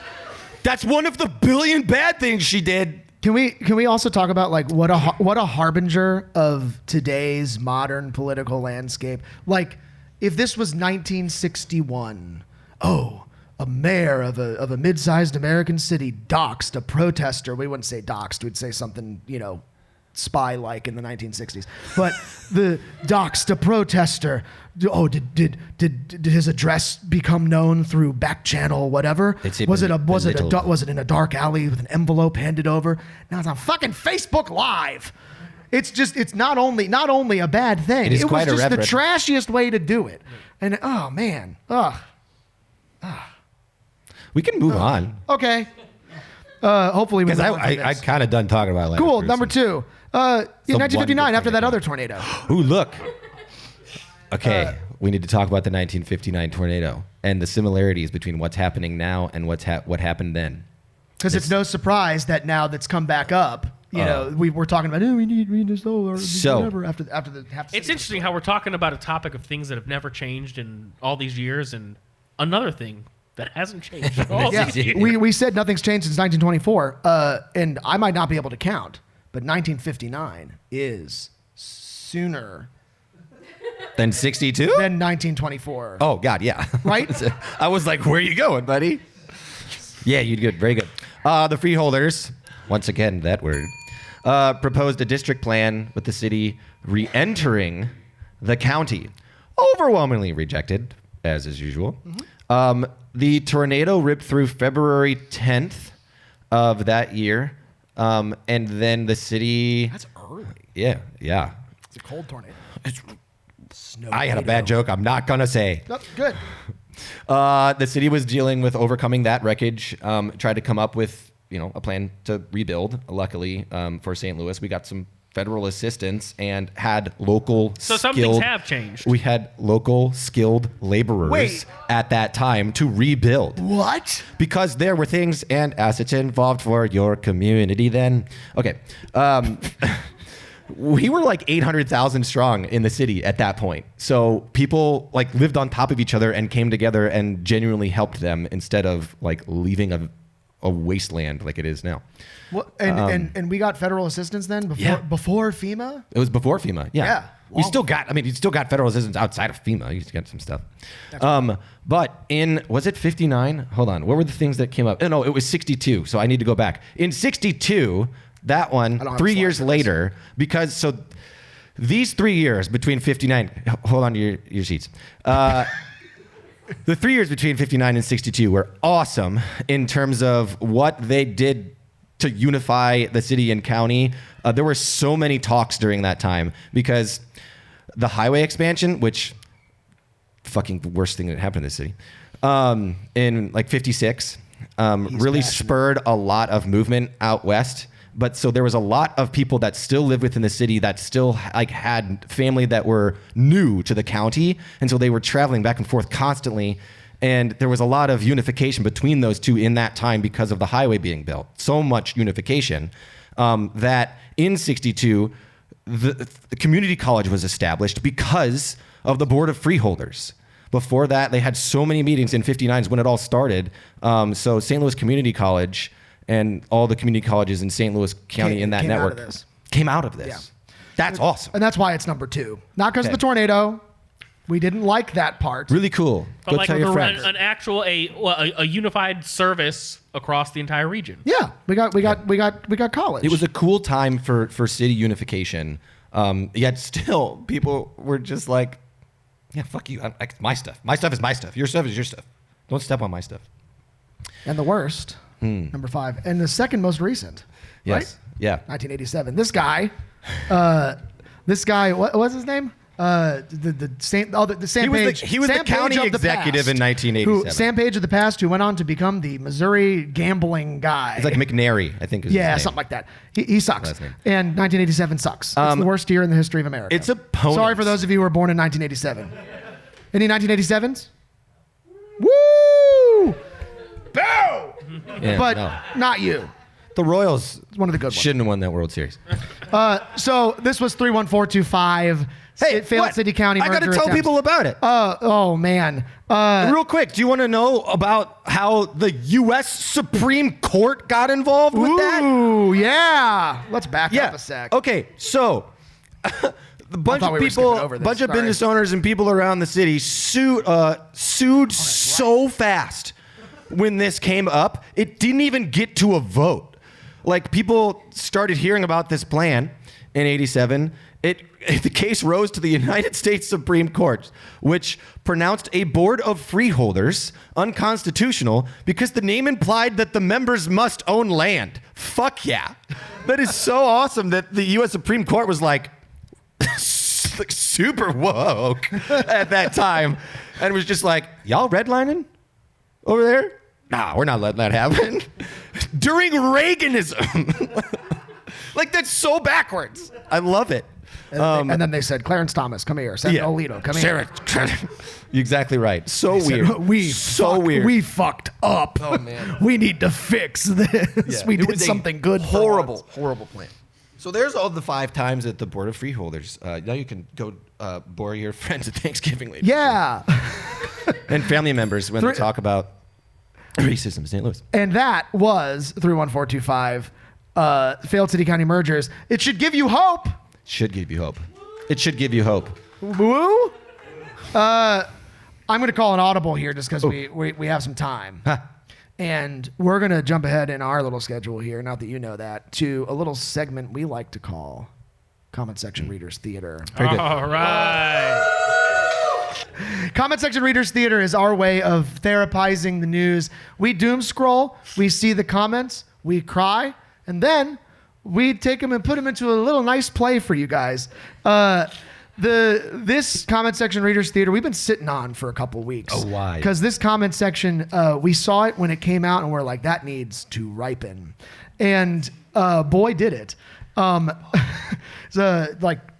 [SPEAKER 3] That's one of the billion bad things she did.
[SPEAKER 1] Can we also talk about what a harbinger of today's modern political landscape? Like, if this was 1961, a mayor of a mid-sized American city doxed a protester. We wouldn't say doxed. We'd say something, spy-like in the 1960s. But the doxed a protester. Oh, did his address become known through back channel, whatever? Was it in a dark alley with an envelope handed over? Now it's on fucking Facebook Live. It's not only a bad thing.
[SPEAKER 3] It was
[SPEAKER 1] just
[SPEAKER 3] irreverent.
[SPEAKER 1] the trashiest way to do it. And oh man,
[SPEAKER 3] We can move on.
[SPEAKER 1] Okay. Hopefully we.
[SPEAKER 3] Because I kind of done talking about Lyda
[SPEAKER 1] Cool.
[SPEAKER 3] Cruson.
[SPEAKER 1] Number 2. In 1959, after that other tornado.
[SPEAKER 3] Ooh, look. Okay, we need to talk about the 1959 tornado and the similarities between what's happening now and what happened then.
[SPEAKER 1] Because it's no surprise that now that's come back up. We were talking about we need this or whatever after the.
[SPEAKER 4] It's interesting how we're talking about a topic of things that have never changed in all these years, and another thing that hasn't changed in all these years.
[SPEAKER 1] We said nothing's changed since 1924, and I might not be able to count, but 1959 is sooner
[SPEAKER 3] Then 62?
[SPEAKER 1] than 1924.
[SPEAKER 3] Oh, God, yeah.
[SPEAKER 1] Right?
[SPEAKER 3] I was like, where are you going, buddy? Yeah, you did good. Very good. The freeholders, once again, that word, proposed a district plan with the city re-entering the county. Overwhelmingly rejected, as is usual. Mm-hmm. The tornado ripped through February 10th of that year. And then the city...
[SPEAKER 1] That's early.
[SPEAKER 3] Yeah.
[SPEAKER 1] It's a cold tornado.
[SPEAKER 3] I had a bad joke I'm not going to say.
[SPEAKER 1] No, good.
[SPEAKER 3] The city was dealing with overcoming that wreckage, tried to come up with, a plan to rebuild. Luckily, for St. Louis, we got some federal assistance and had local
[SPEAKER 4] So some things have changed.
[SPEAKER 3] We had local skilled laborers at that time to rebuild.
[SPEAKER 1] What?
[SPEAKER 3] Because there were things and assets involved for your community then. Okay. We were like 800,000 strong in the city at that point. So people lived on top of each other and came together and genuinely helped them instead of leaving a a wasteland like it is now.
[SPEAKER 1] Well, and we got federal assistance then before FEMA?
[SPEAKER 3] It was before FEMA. Yeah.
[SPEAKER 1] Yeah.
[SPEAKER 3] We still got, you still got federal assistance outside of FEMA. You used to get some stuff. But was it 59? Hold on. What were the things that came up? Oh, no, it was 62. So I need to go back. In 62, that one, 3 years later, because these 3 years between 59, hold on to your seats. The 3 years between 59 and 62 were awesome in terms of what they did to unify the city and county. There were so many talks during that time because the highway expansion, which fucking the worst thing that happened in the city, in like 56, really spurred a lot of movement out west. But so there was a lot of people that still lived within the city that still like had family that were new to the county. And so they were traveling back and forth constantly. And there was a lot of unification between those two in that time because of the highway being built. So much unification that in 62, the community college was established because of the Board of Freeholders. Before that, they had so many meetings in 59 is when it all started. So St. Louis Community College and all the community colleges in St. Louis County in that network came out of this. Yeah. That's awesome.
[SPEAKER 1] And that's why it's number 2. Not because of the tornado. We didn't like that part.
[SPEAKER 3] Really cool.
[SPEAKER 4] But
[SPEAKER 3] Go
[SPEAKER 4] like
[SPEAKER 3] tell your friends.
[SPEAKER 4] an actual a unified service across the entire region.
[SPEAKER 1] Yeah, we got college.
[SPEAKER 3] It was a cool time for city unification. Yet still, people were just like, "Yeah, fuck you. My stuff. My stuff is my stuff. Your stuff is your stuff. Don't step on my stuff."
[SPEAKER 1] And the worst, number 5, and the second most recent.
[SPEAKER 3] Yes.
[SPEAKER 1] Right?
[SPEAKER 3] Yeah.
[SPEAKER 1] 1987. This guy, what was his name? The Sam Page.
[SPEAKER 3] He was the county executive in 1987.
[SPEAKER 1] Sam Page of the past, who went on to become the Missouri gambling guy.
[SPEAKER 3] It's like McNary, I think. Is his name.
[SPEAKER 1] Something like that. He sucks. And 1987 sucks. It's the worst year in the history of America.
[SPEAKER 3] It's opponents.
[SPEAKER 1] Sorry for those of you who were born in 1987. Any 1987s? Woo! Boo!
[SPEAKER 3] Yeah,
[SPEAKER 1] But not you.
[SPEAKER 3] the Royals.
[SPEAKER 1] It's one of the good ones.
[SPEAKER 3] Shouldn't have won that World Series.
[SPEAKER 1] So this was 31425.
[SPEAKER 3] Hey,
[SPEAKER 1] failed city county
[SPEAKER 3] I got to
[SPEAKER 1] merger
[SPEAKER 3] tell
[SPEAKER 1] attempts.
[SPEAKER 3] people about it.
[SPEAKER 1] Oh man.
[SPEAKER 3] Real quick, do you want to know about how the U.S. Supreme Court got involved with that?
[SPEAKER 1] Ooh, yeah. Let's back up a sec.
[SPEAKER 3] Okay, so a bunch
[SPEAKER 1] thought
[SPEAKER 3] of
[SPEAKER 1] we were skipping
[SPEAKER 3] people,
[SPEAKER 1] over this.
[SPEAKER 3] bunch of
[SPEAKER 1] Sorry.
[SPEAKER 3] business owners and people around the city sued so fast when this came up. It didn't even get to a vote. Like, people started hearing about this plan in 87. The case rose to the United States Supreme Court, which pronounced a board of freeholders unconstitutional because the name implied that the members must own land. Fuck yeah. That is so awesome that the U.S. Supreme Court was like super woke at that time and was just like, y'all redlining over there? Nah, we're not letting that happen. During Reaganism. Like, that's so backwards. I love it.
[SPEAKER 1] And then they said, Clarence Thomas, come here. Senator Alito, come here.
[SPEAKER 3] You're exactly right. So weird. Weird.
[SPEAKER 1] We fucked up.
[SPEAKER 3] Oh, man.
[SPEAKER 1] We need to fix this.
[SPEAKER 3] Yeah,
[SPEAKER 1] we
[SPEAKER 3] it
[SPEAKER 1] did
[SPEAKER 3] was a
[SPEAKER 1] something good.
[SPEAKER 3] Horrible plan. So there's all the 5 times that the Board of Freeholders. Now you can go bore your friends at Thanksgiving later.
[SPEAKER 1] Yeah.
[SPEAKER 3] And family members when they talk about racism in St. Louis.
[SPEAKER 1] And that was 31425 failed city county mergers. It should give you hope.
[SPEAKER 3] Should give you hope. It should give you hope.
[SPEAKER 1] Woo? I'm going to call an audible here just because we have some time.
[SPEAKER 3] Huh.
[SPEAKER 1] And we're going to jump ahead in our little schedule here, not that you know that, to a little segment we like to call Comment Section Readers Theater.
[SPEAKER 3] Very good.
[SPEAKER 4] All right.
[SPEAKER 1] Comment Section Readers Theater is our way of therapizing the news. We doom scroll, we see the comments, we cry, and then we take them and put them into a little nice play for you guys. This Comment Section Readers Theater we've been sitting on for a couple weeks.
[SPEAKER 3] Oh, why?
[SPEAKER 1] Because this comment section, we saw it when it came out, and we're like, that needs to ripen. And boy, did it.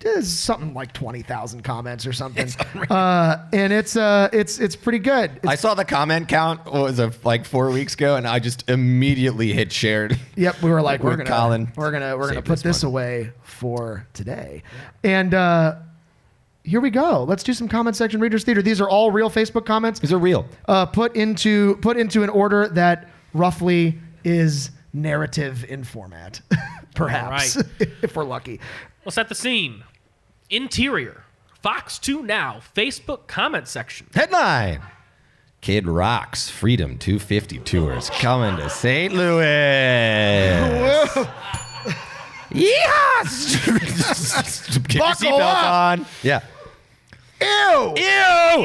[SPEAKER 1] It's something like 20,000 comments or something. And it's pretty good.
[SPEAKER 3] I saw the comment count like 4 weeks ago, and I just immediately hit shared.
[SPEAKER 1] Yep, we were like, we're
[SPEAKER 3] Colin.
[SPEAKER 1] gonna put this away for today. And here we go. Let's do some Comment Section Readers Theater. These are all real Facebook comments.
[SPEAKER 3] These are real.
[SPEAKER 1] Put into an order that roughly is narrative in format, perhaps, if we're lucky.
[SPEAKER 4] We'll set the scene. Interior. Fox 2 Now. Facebook comment section.
[SPEAKER 3] Headline. Kid Rock's Freedom 250 tours coming to St. Louis. Yes! Get your
[SPEAKER 1] Buckle
[SPEAKER 3] seatbelt
[SPEAKER 1] up.
[SPEAKER 3] on. Yeah.
[SPEAKER 1] Ew!
[SPEAKER 4] Ew.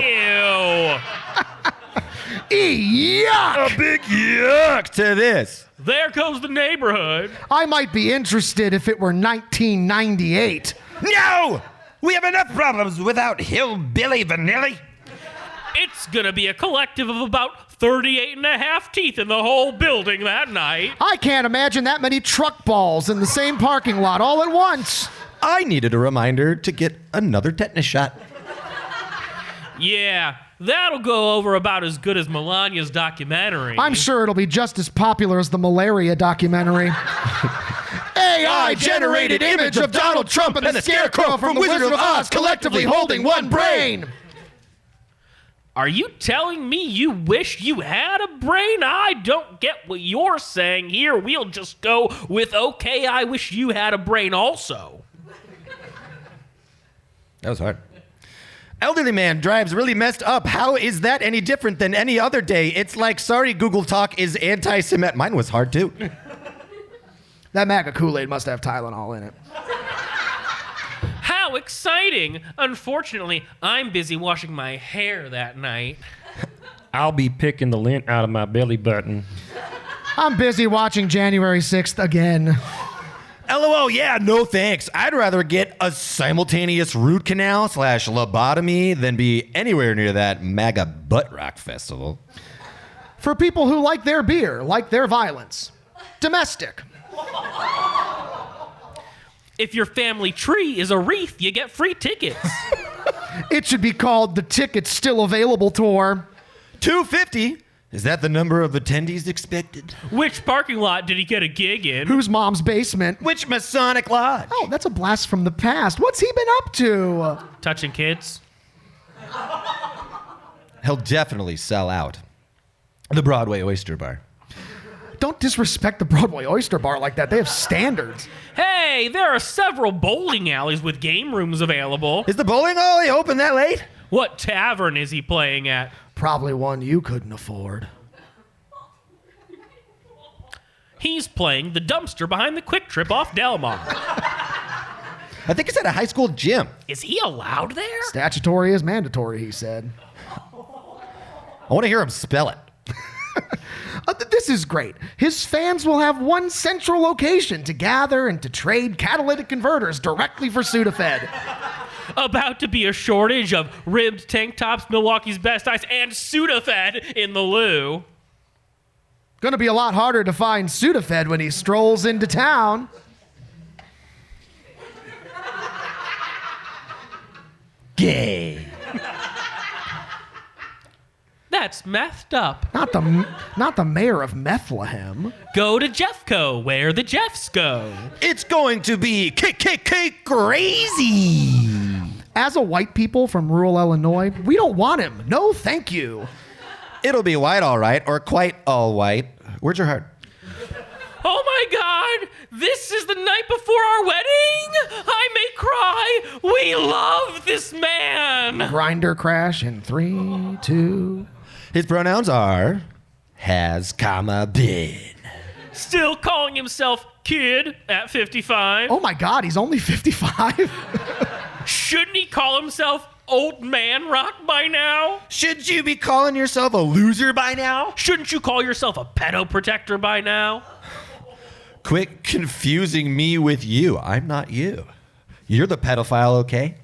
[SPEAKER 1] Yuck!
[SPEAKER 3] A big yuck to this.
[SPEAKER 4] There goes the neighborhood.
[SPEAKER 1] I might be interested if it were 1998.
[SPEAKER 3] No! We have enough problems without hillbilly vanilli.
[SPEAKER 4] It's gonna be a collective of about 38 and a half teeth in the whole building that night.
[SPEAKER 1] I can't imagine that many truck balls in the same parking lot all at once.
[SPEAKER 3] I needed a reminder to get another tetanus shot.
[SPEAKER 4] Yeah, that'll go over about as good as Melania's documentary.
[SPEAKER 1] I'm sure it'll be just as popular as the malaria documentary. AI-generated image of Donald Trump and the Scarecrow from The Wizard of Oz collectively holding one brain.
[SPEAKER 4] Are you telling me you wish you had a brain? I don't get what you're saying here. We'll just go with, okay, I wish you had a brain also.
[SPEAKER 3] That was hard. Elderly man drives really messed up. How is that any different than any other day? It's like, sorry, Google Talk is anti-Semitic. Mine was hard, too.
[SPEAKER 1] That MAGA Kool-Aid must have Tylenol in it.
[SPEAKER 4] How exciting! Unfortunately, I'm busy washing my hair that night.
[SPEAKER 7] I'll be picking the lint out of my belly button.
[SPEAKER 1] I'm busy watching January 6th again.
[SPEAKER 3] LOL, yeah, no thanks. I'd rather get a simultaneous root canal / lobotomy than be anywhere near that MAGA butt rock festival.
[SPEAKER 1] For people who like their beer, like their violence. Domestic.
[SPEAKER 4] If your family tree is a wreath, you get free tickets.
[SPEAKER 1] It should be called the Tickets Still Available Tour.
[SPEAKER 3] 250? Is that the number of attendees expected?
[SPEAKER 4] Which parking lot did he get a gig in?
[SPEAKER 1] Whose mom's basement?
[SPEAKER 3] Which Masonic Lodge?
[SPEAKER 1] Oh, that's a blast from the past. What's he been up to?
[SPEAKER 4] Touching kids?
[SPEAKER 3] He'll definitely sell out. The Broadway Oyster Bar.
[SPEAKER 1] Don't disrespect the Broadway Oyster Bar like that. They have standards.
[SPEAKER 4] Hey, there are several bowling alleys with game rooms available.
[SPEAKER 3] Is the bowling alley open that late?
[SPEAKER 4] What tavern is he playing at?
[SPEAKER 1] Probably one you couldn't afford.
[SPEAKER 4] He's playing the dumpster behind the Quick Trip off Delmar.
[SPEAKER 3] I think it's at a high school gym.
[SPEAKER 4] Is he allowed there?
[SPEAKER 1] Statutory is mandatory, he said.
[SPEAKER 3] I want to hear him spell it.
[SPEAKER 1] This is great. His fans will have one central location to gather and to trade catalytic converters directly for Sudafed.
[SPEAKER 4] About to be a shortage of ribbed tank tops, Milwaukee's Best Ice, and Sudafed in the loo.
[SPEAKER 1] Gonna be a lot harder to find Sudafed when he strolls into town.
[SPEAKER 3] Gay.
[SPEAKER 4] That's methed up.
[SPEAKER 1] Not the mayor of Bethlehem.
[SPEAKER 4] Go to Jeffco, where the Jeffs go.
[SPEAKER 3] It's going to be crazy.
[SPEAKER 1] As a white people from rural Illinois, we don't want him. No, thank you.
[SPEAKER 3] It'll be white all right, or quite all white. Where's your heart?
[SPEAKER 4] Oh my God! This is the night before our wedding! I may cry! We love this man!
[SPEAKER 1] Grinder crash in 3, 2.
[SPEAKER 3] His pronouns are has, been.
[SPEAKER 4] Still calling himself kid at 55.
[SPEAKER 1] Oh my God, he's only 55?
[SPEAKER 4] Shouldn't he call himself old man rock by now?
[SPEAKER 3] Should you be calling yourself a loser by now?
[SPEAKER 4] Shouldn't you call yourself a pedo protector by now?
[SPEAKER 3] Quit confusing me with you. I'm not you. You're the pedophile, okay?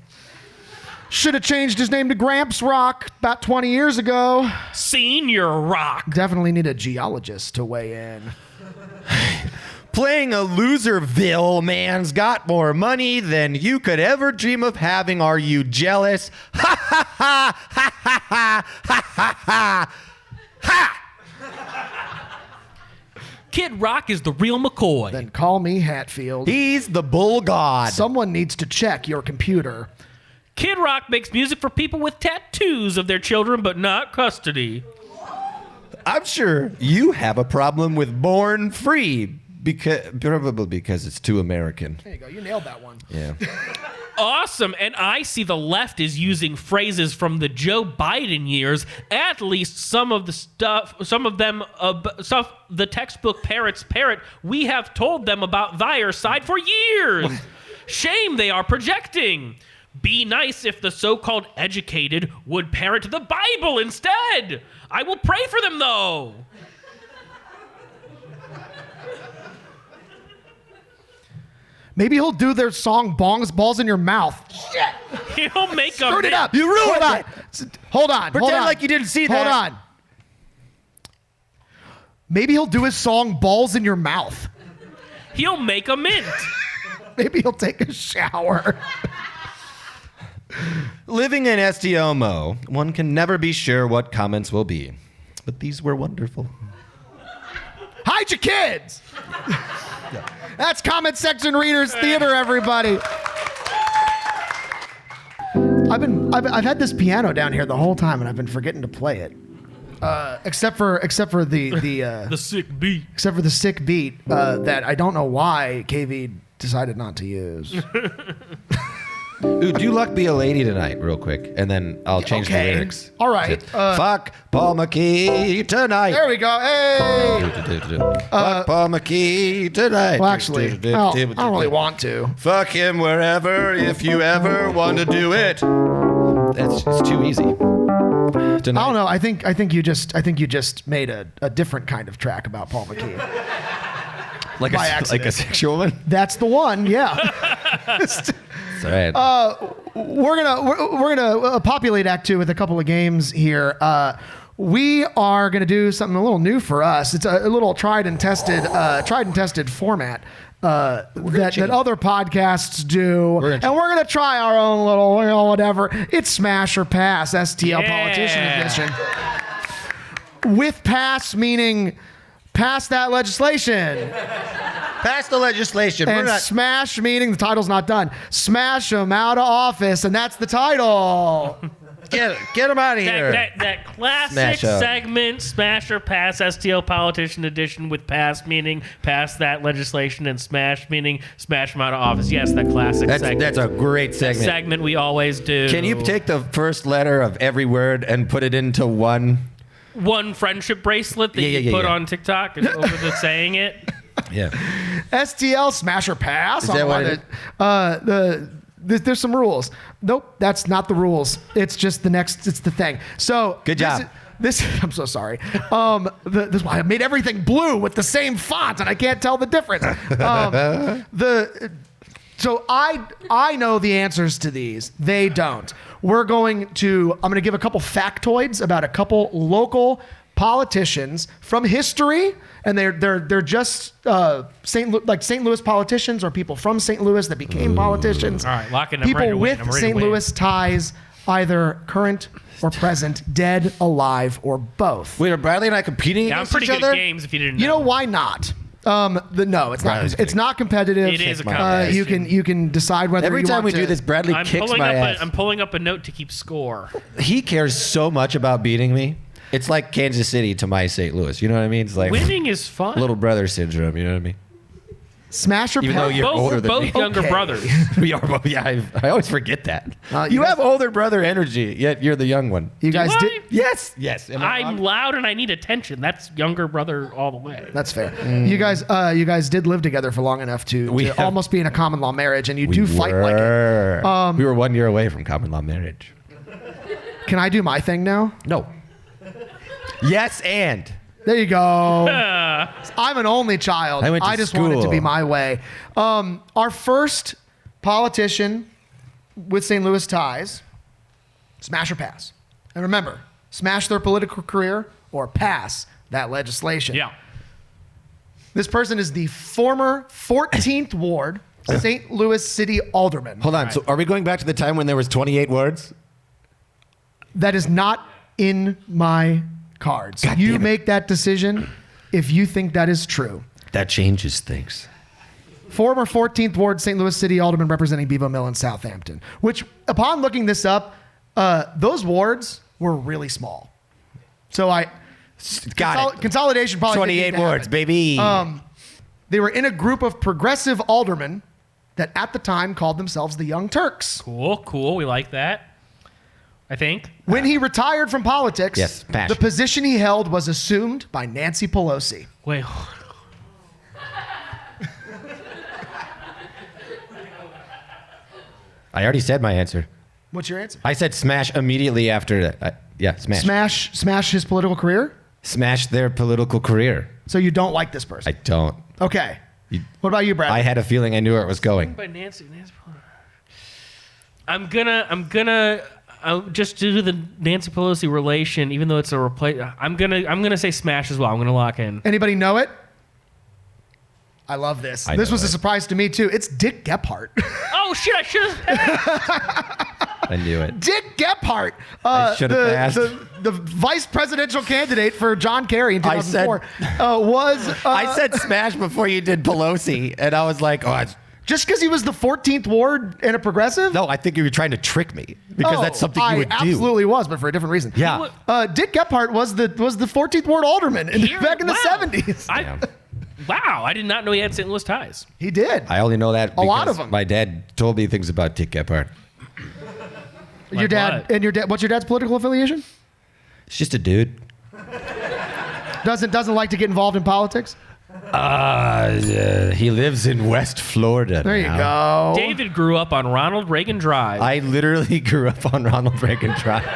[SPEAKER 1] Should have changed his name to Gramps Rock about 20 years ago.
[SPEAKER 4] Senior rock.
[SPEAKER 1] Definitely need a geologist to weigh in.
[SPEAKER 3] Playing a loserville man's got more money than you could ever dream of having. Are you jealous? Ha ha ha ha ha ha ha ha ha.
[SPEAKER 4] Kid Rock is the real McCoy.
[SPEAKER 1] Then call me Hatfield.
[SPEAKER 3] He's the bull god.
[SPEAKER 1] Someone needs to check your computer.
[SPEAKER 4] Kid Rock makes music for people with tattoos of their children, but not custody.
[SPEAKER 3] I'm sure you have a problem with born free probably because it's too American.
[SPEAKER 1] There you go. You nailed that one.
[SPEAKER 3] Yeah.
[SPEAKER 4] Awesome. And I see the left is using phrases from the Joe Biden years. At least some of the stuff the textbook parrots parrot, we have told them about their side for years. Shame they are projecting. Be nice if the so-called educated would parrot the Bible instead. I will pray for them, though.
[SPEAKER 1] Maybe he'll do their song Balls in Your Mouth. Shit.
[SPEAKER 4] He'll make a
[SPEAKER 1] Screwed it up. You ruined it. Hold on.
[SPEAKER 3] Pretend like you didn't see that.
[SPEAKER 1] Hold on. Maybe he'll do his song Balls in Your Mouth.
[SPEAKER 4] He'll make a mint.
[SPEAKER 1] Maybe he'll take a shower.
[SPEAKER 3] Living in STL, one can never be sure what comments will be. But these were wonderful.
[SPEAKER 1] Hide your kids. That's Comment Section Readers Theater, everybody. I've had this piano down here the whole time, and I've been forgetting to play it. Except for the
[SPEAKER 4] The sick beat.
[SPEAKER 1] except for the sick beat that I don't know why KV decided not to use.
[SPEAKER 3] Ooh, do luck be a lady tonight, real quick, and then I'll change the lyrics.
[SPEAKER 1] All right.
[SPEAKER 3] Fuck Paul McKee tonight.
[SPEAKER 1] There we go. Hey.
[SPEAKER 3] Fuck Paul McKee tonight.
[SPEAKER 1] Well, actually, I don't really want to.
[SPEAKER 3] Fuck him wherever, if you ever want to do it. It's too easy. Tonight.
[SPEAKER 1] I don't know. I think you just made a different kind of track about Paul McKee.
[SPEAKER 3] Like
[SPEAKER 1] by
[SPEAKER 3] a
[SPEAKER 1] accident.
[SPEAKER 3] sexual one.
[SPEAKER 1] That's the one. Yeah.
[SPEAKER 3] That's right.
[SPEAKER 1] We're gonna populate Act 2 with a couple of games here. We are gonna do something a little new for us. It's a little tried and tested format that other podcasts do, and we're gonna try our own little whatever. It's Smash or Pass, STL Politician Edition. With pass meaning pass that legislation.
[SPEAKER 3] Pass the legislation.
[SPEAKER 1] And smash meaning the title's not done. Smash them out of office, and that's the title.
[SPEAKER 3] Get them out of here.
[SPEAKER 4] That classic segment, Smash or Pass, STL Politician Edition, with pass meaning pass that legislation, and smash meaning smash them out of office. Yes, that classic segment.
[SPEAKER 3] That's a great segment.
[SPEAKER 4] Segment we always do.
[SPEAKER 3] Can you take the first letter of every word and put it into one
[SPEAKER 4] friendship bracelet that you put on TikTok and over the saying it?
[SPEAKER 3] Yeah.
[SPEAKER 1] STL Smash or Pass.
[SPEAKER 3] Is that what it
[SPEAKER 1] there's some rules. Nope, that's not the rules. It's just it's the thing. So
[SPEAKER 3] good job.
[SPEAKER 1] I'm so sorry. This is why I made everything blue with the same font, and I can't tell the difference. So I know the answers to these. They don't. I'm going to give a couple factoids about a couple local politicians from history, and they're just St. Louis politicians or people from St. Louis that became politicians.
[SPEAKER 4] All right, lock it.
[SPEAKER 1] People with St. Louis ties, either current or present, dead, alive, or both.
[SPEAKER 3] Wait, are Bradley and I competing against
[SPEAKER 4] I'm pretty
[SPEAKER 3] each
[SPEAKER 4] good
[SPEAKER 3] other?
[SPEAKER 4] at games if you didn't know.
[SPEAKER 1] You know why not? No, it's not. It's not competitive.
[SPEAKER 4] It is a competition.
[SPEAKER 1] You can decide whether
[SPEAKER 3] Every
[SPEAKER 1] you
[SPEAKER 3] time
[SPEAKER 1] want
[SPEAKER 3] we do this, Bradley kicks my ass.
[SPEAKER 4] I'm pulling up a note to keep score.
[SPEAKER 3] He cares so much about beating me. It's like Kansas City to my St. Louis. You know what I mean? It's like
[SPEAKER 4] winning is fun.
[SPEAKER 3] Little brother syndrome. You know what I mean?
[SPEAKER 1] Smash or
[SPEAKER 3] Even though
[SPEAKER 1] Pass?
[SPEAKER 3] you're older than
[SPEAKER 4] both
[SPEAKER 3] me.
[SPEAKER 4] younger brothers.
[SPEAKER 3] We are both. Yeah, I always forget that.
[SPEAKER 1] You
[SPEAKER 3] you have older brother energy, yet you're the young one.
[SPEAKER 1] You guys
[SPEAKER 4] I?
[SPEAKER 1] did.
[SPEAKER 3] Yes. Am I
[SPEAKER 4] I'm
[SPEAKER 3] wrong?
[SPEAKER 4] loud and I need attention. That's younger brother all the way.
[SPEAKER 1] That's fair. You guys did live together for long enough to almost be in a common law marriage, and you do fight like it.
[SPEAKER 3] We were 1 year away from common law marriage.
[SPEAKER 1] Can I do my thing now?
[SPEAKER 3] No. Yes, and.
[SPEAKER 1] There you go. I'm an only child.
[SPEAKER 3] I went to
[SPEAKER 1] just want it to
[SPEAKER 3] school.
[SPEAKER 1] be my way. Our first politician with St. Louis ties, smash or pass. And remember, smash their political career or pass that legislation.
[SPEAKER 4] Yeah.
[SPEAKER 1] This person is the former 14th Ward St. Louis City Alderman.
[SPEAKER 3] Hold on. So are we going back to the time when there was 28 words?
[SPEAKER 1] That is not in my cards.
[SPEAKER 3] God
[SPEAKER 1] You
[SPEAKER 3] damn it.
[SPEAKER 1] make that decision if you think that is true.
[SPEAKER 3] That changes things.
[SPEAKER 1] Former 14th Ward St. Louis City Alderman representing Bevo Mill and Southampton, which upon looking this up, those wards were really small. So
[SPEAKER 3] Got it.
[SPEAKER 1] Consolidation probably
[SPEAKER 3] 28
[SPEAKER 1] didn't happen.
[SPEAKER 3] words, baby.
[SPEAKER 1] They were in a group of progressive aldermen that at the time called themselves the Young Turks.
[SPEAKER 4] Cool. We like that. I think.
[SPEAKER 1] When he retired from politics,
[SPEAKER 3] Yes, smash.
[SPEAKER 1] the position he held was assumed by Nancy Pelosi.
[SPEAKER 4] Wait.
[SPEAKER 3] I already said my answer.
[SPEAKER 1] What's your answer?
[SPEAKER 3] I said smash immediatable after that. Smash.
[SPEAKER 1] Smash his political career?
[SPEAKER 3] Smash their political career.
[SPEAKER 1] So you don't like this person?
[SPEAKER 3] I don't.
[SPEAKER 1] Okay. What about you, Brad?
[SPEAKER 3] I had a feeling I knew where it was going.
[SPEAKER 4] By Nancy. I'm gonna just due to the Nancy Pelosi relation, even though it's a replace. I'm gonna say smash as well. I'm gonna lock in.
[SPEAKER 1] Anybody know it? I love this.
[SPEAKER 3] I
[SPEAKER 1] This
[SPEAKER 3] know
[SPEAKER 1] was a
[SPEAKER 3] it.
[SPEAKER 1] surprise to me too. It's Dick Gephardt.
[SPEAKER 4] Oh shit! I should have.
[SPEAKER 3] I knew it.
[SPEAKER 1] Dick Gephardt,
[SPEAKER 3] should have asked.
[SPEAKER 1] the vice presidential candidate for John Kerry in
[SPEAKER 3] I said-
[SPEAKER 1] 2004, was
[SPEAKER 3] I said smash before you did Pelosi, and I was like,
[SPEAKER 1] just because he was the 14th ward and a progressive.
[SPEAKER 3] no, I think you were trying to trick me because that's something you would
[SPEAKER 1] I
[SPEAKER 3] do.
[SPEAKER 1] absolutely was, but for a different reason.
[SPEAKER 3] Yeah.
[SPEAKER 1] Dick Gephardt was the 14th ward alderman back in the 70s.
[SPEAKER 4] Wow, I did not know he had St. Louis ties.
[SPEAKER 1] He did.
[SPEAKER 3] I only know that because
[SPEAKER 1] lot of 'em.
[SPEAKER 3] my dad told me things about Dick Gephardt.
[SPEAKER 1] Your
[SPEAKER 4] Like
[SPEAKER 1] dad
[SPEAKER 4] what?
[SPEAKER 1] and your dad. What's your dad's political affiliation?
[SPEAKER 3] It's just a dude.
[SPEAKER 1] Doesn't like to get involved in politics.
[SPEAKER 3] He lives in West Florida.
[SPEAKER 1] There you
[SPEAKER 3] now.
[SPEAKER 1] go.
[SPEAKER 4] David grew up on Ronald Reagan Drive.
[SPEAKER 3] I literally grew up on Ronald Reagan Drive.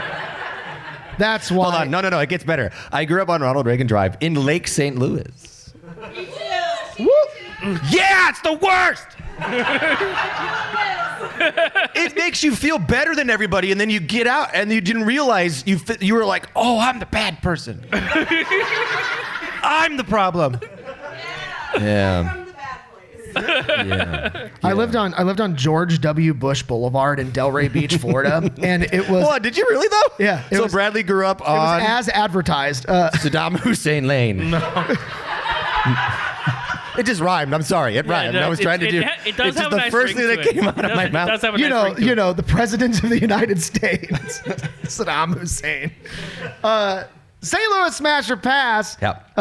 [SPEAKER 1] That's why.
[SPEAKER 3] Hold on. No. It gets better. I grew up on Ronald Reagan Drive in Lake St. Louis. Yeah, it's the worst. It makes you feel better than everybody, and then you get out and you didn't realize you were like, oh, I'm the bad person. I'm the problem. Yeah. Yeah.
[SPEAKER 1] I lived on George W. Bush Boulevard in Delray Beach, Florida, and it was.
[SPEAKER 3] What? Did you really though?
[SPEAKER 1] Yeah, it
[SPEAKER 3] So
[SPEAKER 1] was-
[SPEAKER 3] Bradley grew up
[SPEAKER 1] It was
[SPEAKER 3] on
[SPEAKER 1] as advertised.
[SPEAKER 3] Saddam Hussein Lane. No. It just rhymed. I'm sorry. It rhymed.
[SPEAKER 4] no,
[SPEAKER 3] I was trying to do.
[SPEAKER 4] It does
[SPEAKER 3] it's
[SPEAKER 4] have
[SPEAKER 3] just
[SPEAKER 4] a
[SPEAKER 3] the
[SPEAKER 4] nice
[SPEAKER 3] first
[SPEAKER 4] ring
[SPEAKER 3] thing
[SPEAKER 4] to
[SPEAKER 3] that
[SPEAKER 4] it.
[SPEAKER 3] came out of my
[SPEAKER 4] It
[SPEAKER 3] mouth.
[SPEAKER 4] does have a nice ring to it.
[SPEAKER 1] The president of the United States, Saddam Hussein. St. Louis smash or pass.
[SPEAKER 3] Yep.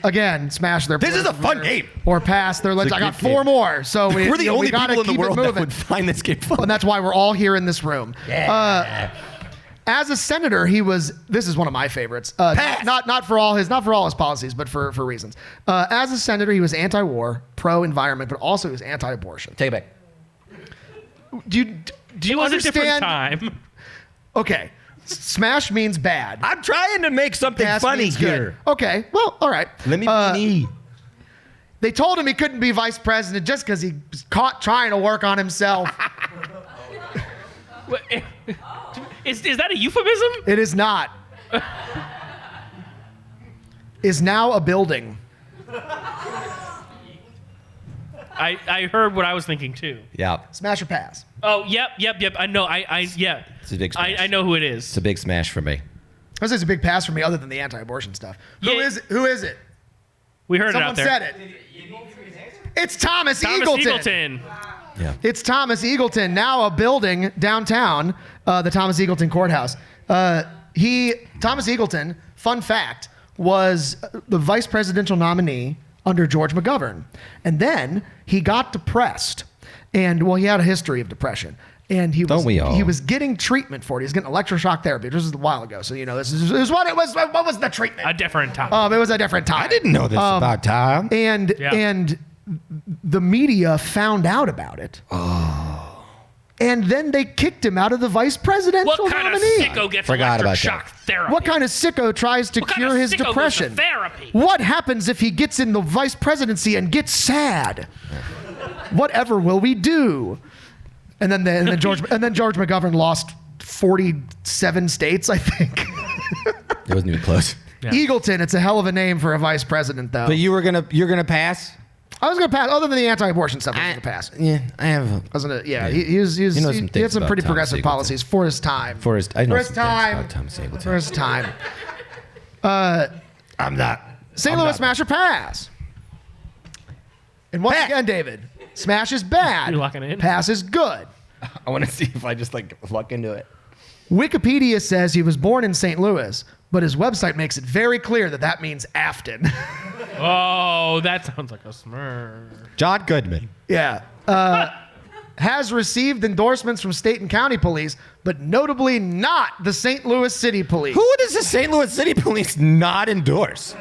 [SPEAKER 1] Again, smash their.
[SPEAKER 3] This is a fun
[SPEAKER 1] career
[SPEAKER 3] game.
[SPEAKER 1] Or pass their.
[SPEAKER 3] It's a
[SPEAKER 1] I got
[SPEAKER 3] good
[SPEAKER 1] four
[SPEAKER 3] game.
[SPEAKER 1] more, so
[SPEAKER 3] We're the only
[SPEAKER 1] we gotta
[SPEAKER 3] people in the
[SPEAKER 1] keep it
[SPEAKER 3] world that
[SPEAKER 1] moving.
[SPEAKER 3] would find this game fun.
[SPEAKER 1] And that's why we're all here in this room.
[SPEAKER 3] Yeah.
[SPEAKER 1] As a senator, he was. This is one of my favorites.
[SPEAKER 3] Pass.
[SPEAKER 1] Not for all his policies, but for reasons. As a senator, he was anti-war, pro-environment, but also he was anti-abortion.
[SPEAKER 3] Take it back.
[SPEAKER 1] Do you
[SPEAKER 4] It was a different
[SPEAKER 1] understand?
[SPEAKER 4] time.
[SPEAKER 1] Okay, smash means bad.
[SPEAKER 3] I'm trying to make something
[SPEAKER 1] Pass
[SPEAKER 3] funny
[SPEAKER 1] means good.
[SPEAKER 3] here.
[SPEAKER 1] Okay, well, all right.
[SPEAKER 3] Let me be me.
[SPEAKER 1] They told him he couldn't be vice president just because he was caught trying to work on himself.
[SPEAKER 4] Is that a euphemism?
[SPEAKER 1] It is not. Is now a building.
[SPEAKER 4] I heard what I was thinking too.
[SPEAKER 3] Yeah.
[SPEAKER 1] Smash or pass.
[SPEAKER 4] Oh, yep. I know. Yeah.
[SPEAKER 3] It's a big smash.
[SPEAKER 4] I know who it is.
[SPEAKER 3] It's a big smash for me.
[SPEAKER 1] This is a big pass for me, other than the anti-abortion stuff. Who
[SPEAKER 4] Yeah.
[SPEAKER 1] is it? Who is it?
[SPEAKER 4] We heard
[SPEAKER 1] Someone
[SPEAKER 4] it out there.
[SPEAKER 1] said it. It's Thomas
[SPEAKER 4] Thomas
[SPEAKER 1] Eagleton.
[SPEAKER 3] Yeah.
[SPEAKER 1] It's Thomas Eagleton, now a building downtown, the Thomas Eagleton Courthouse. Thomas Eagleton, fun fact, was the vice presidential nominee under George McGovern. And then he got depressed. And, well, he had a history of depression. And he
[SPEAKER 3] Don't we all?
[SPEAKER 1] he was getting treatment for it. He was getting electroshock therapy. This was a while ago. So, this is what it was. What was the treatment?
[SPEAKER 4] A different time.
[SPEAKER 1] It was a different time.
[SPEAKER 3] I didn't know this about Tom.
[SPEAKER 1] And
[SPEAKER 4] Yeah.
[SPEAKER 1] and the media found out about it. Oh. And then they kicked him out of the vice presidential
[SPEAKER 4] what kind
[SPEAKER 1] nominee.
[SPEAKER 4] of sicko gets
[SPEAKER 3] Forgot about
[SPEAKER 4] electric shock therapy?
[SPEAKER 1] What kind of sicko tries to
[SPEAKER 4] What kind
[SPEAKER 1] cure
[SPEAKER 4] of
[SPEAKER 1] his
[SPEAKER 4] sicko goes to
[SPEAKER 1] depression?
[SPEAKER 4] therapy?
[SPEAKER 1] What happens if he gets in the vice presidency and gets sad? Whatever will we do? And then George McGovern lost 47 states, I think.
[SPEAKER 3] It wasn't even close.
[SPEAKER 4] Yeah.
[SPEAKER 1] Eagleton, it's a hell of a name for a vice president, though.
[SPEAKER 3] But you're gonna pass?
[SPEAKER 1] I was gonna pass. Other than the anti-abortion stuff, I was gonna pass.
[SPEAKER 3] Yeah, I have.
[SPEAKER 1] Wasn't it? Yeah,
[SPEAKER 3] Yeah.
[SPEAKER 1] he was. He
[SPEAKER 3] You know some
[SPEAKER 1] he had
[SPEAKER 3] things
[SPEAKER 1] some
[SPEAKER 3] about
[SPEAKER 1] pretty
[SPEAKER 3] Thomas
[SPEAKER 1] progressive
[SPEAKER 3] Eagleton.
[SPEAKER 1] policies for his time.
[SPEAKER 3] For his, I know
[SPEAKER 1] For his
[SPEAKER 3] some things
[SPEAKER 1] time.
[SPEAKER 3] about Thomas Eagleton.
[SPEAKER 1] For his time.
[SPEAKER 3] I'm not.
[SPEAKER 1] St.
[SPEAKER 3] I'm
[SPEAKER 1] Louis
[SPEAKER 3] not-
[SPEAKER 1] smash or pass. And once
[SPEAKER 3] Pass.
[SPEAKER 1] again, David, smash is bad.
[SPEAKER 4] You locking it in?
[SPEAKER 1] Pass is good.
[SPEAKER 3] I want to see if I just luck into it.
[SPEAKER 1] Wikipedia says he was born in St. Louis, but his website makes it very clear that that means Afton.
[SPEAKER 4] Oh, that sounds like a smurf.
[SPEAKER 3] John Goodman.
[SPEAKER 1] Yeah. Has received endorsements from state and county police, but notably not the St. Louis City Police.
[SPEAKER 3] Who does the St. Louis City Police not endorse?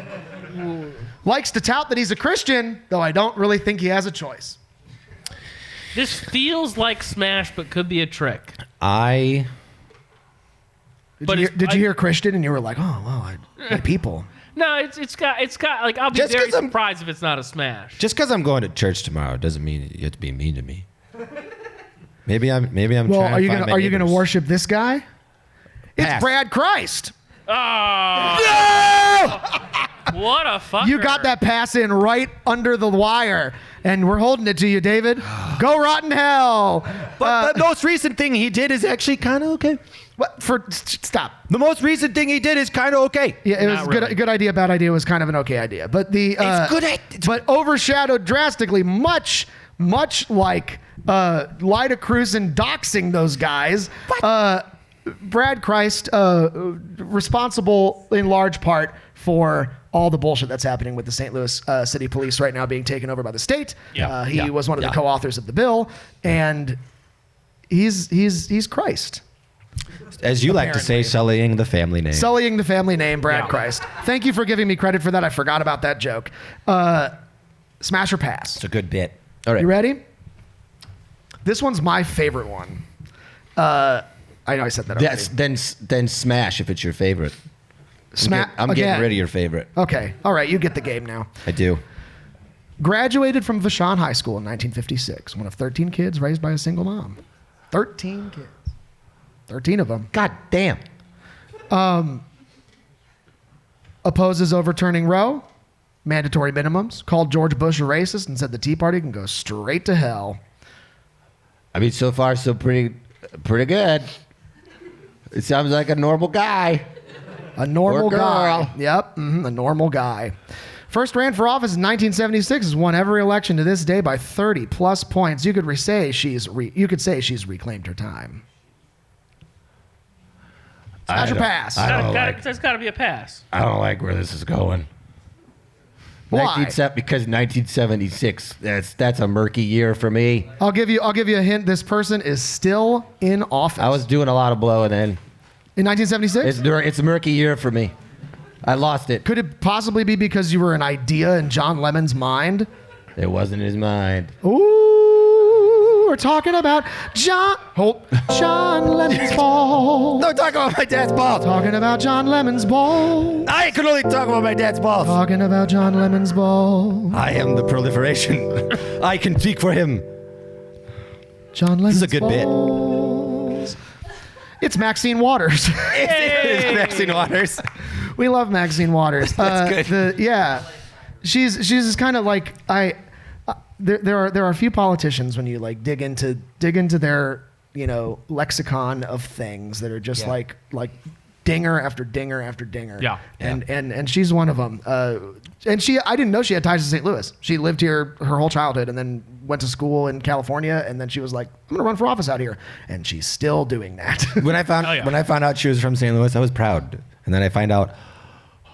[SPEAKER 1] Likes to tout that he's a Christian, though I don't really think he has a choice.
[SPEAKER 4] This feels like Smash, but could be a trick.
[SPEAKER 3] I
[SPEAKER 1] Did you hear Christian and you were like, oh, wow, my people.
[SPEAKER 4] No, it's got like I'll be
[SPEAKER 3] Just
[SPEAKER 4] very
[SPEAKER 3] 'cause I'm-
[SPEAKER 4] surprised if it's not a Smash.
[SPEAKER 3] just because I'm going to church tomorrow doesn't mean you have to be mean to me. Maybe I'm
[SPEAKER 1] Well,
[SPEAKER 3] trying
[SPEAKER 1] are you
[SPEAKER 3] to find
[SPEAKER 1] gonna
[SPEAKER 3] my
[SPEAKER 1] are you gonna
[SPEAKER 3] neighbors.
[SPEAKER 1] worship this guy? It's
[SPEAKER 3] Pass.
[SPEAKER 1] Brad Christ.
[SPEAKER 4] What a fucker.
[SPEAKER 1] You got that pass in right under the wire, and we're holding it to you, David. Go rotten hell.
[SPEAKER 3] But the most recent thing he did is actually kind of okay.
[SPEAKER 1] Stop.
[SPEAKER 3] The most recent thing he did is kind of okay.
[SPEAKER 1] Yeah, it was
[SPEAKER 4] Not
[SPEAKER 1] good.
[SPEAKER 4] really.
[SPEAKER 1] Good idea. Bad idea was kind of an okay idea, but
[SPEAKER 3] It's good.
[SPEAKER 1] but overshadowed drastically, much like Lyda Cruzan doxing those guys. Brad Christ, responsible in large part for all the bullshit that's happening with the St. Louis City Police right now being taken over by the state.
[SPEAKER 4] Yeah.
[SPEAKER 1] He was one of the co-authors of the bill, and he's Christ.
[SPEAKER 3] As you like to say, sullying the family name.
[SPEAKER 1] Sullying the family name, Brad
[SPEAKER 4] Yeah.
[SPEAKER 1] Christ. Thank you for giving me credit for that. I forgot about that joke. Smash or pass?
[SPEAKER 3] It's a good bit. All right.
[SPEAKER 1] You ready? This one's my favorite one. I know I said that already.
[SPEAKER 3] Then smash if it's your favorite. I'm getting
[SPEAKER 1] again.
[SPEAKER 3] rid of your favorite.
[SPEAKER 1] Okay. All right. You get the game now.
[SPEAKER 3] I do.
[SPEAKER 1] Graduated from Vashon High School in 1956. One of 13 kids raised by a single mom. 13 kids. 13 of them.
[SPEAKER 3] God damn.
[SPEAKER 1] Opposes overturning Roe. Mandatory minimums. Called George Bush a racist and said the Tea Party can go straight to hell.
[SPEAKER 3] I mean, so far, so pretty good. It sounds like a normal guy.
[SPEAKER 1] A normal
[SPEAKER 3] Or girl.
[SPEAKER 1] guy. Yep, a normal guy. First ran for office in 1976. Has won every election to this day by 30 plus points. You could say she's reclaimed her time. Smash or pass?
[SPEAKER 4] That's got to be a pass.
[SPEAKER 3] I don't like where this is going.
[SPEAKER 1] Why?
[SPEAKER 3] Because 1976. That's a murky year for me.
[SPEAKER 1] I'll give you a hint. This person is still in office.
[SPEAKER 3] I was doing a lot of blowing in.
[SPEAKER 1] in 1976.
[SPEAKER 3] It's a murky year for me. I lost it.
[SPEAKER 1] Could it possibly be because you were an idea in John Lemon's mind?
[SPEAKER 3] It wasn't his mind.
[SPEAKER 1] Ooh, we're talking about John Lemon's ball.
[SPEAKER 3] Don't talk about my dad's balls.
[SPEAKER 1] Talking about John Lemon's ball.
[SPEAKER 3] I can only talk about my dad's balls.
[SPEAKER 1] Talking about John Lemon's ball.
[SPEAKER 3] I am the proliferation. I can speak for him.
[SPEAKER 1] John Lemon's
[SPEAKER 3] is a good bit.
[SPEAKER 1] balls. It's Maxine Waters.
[SPEAKER 3] It is Maxine Waters.
[SPEAKER 1] We love Maxine Waters.
[SPEAKER 3] That's good.
[SPEAKER 1] She's just kind of like there are a few politicians when you like dig into their lexicon of things that are just like dinger after dinger after dinger.
[SPEAKER 4] Yeah.
[SPEAKER 1] And she's one of them. And I didn't know she had ties to St. Louis. She lived here her whole childhood and then went to school in California, and then she was like, I'm gonna run for office out here, and she's still doing that.
[SPEAKER 3] When I found out she was from St. Louis, I was proud. And then I find out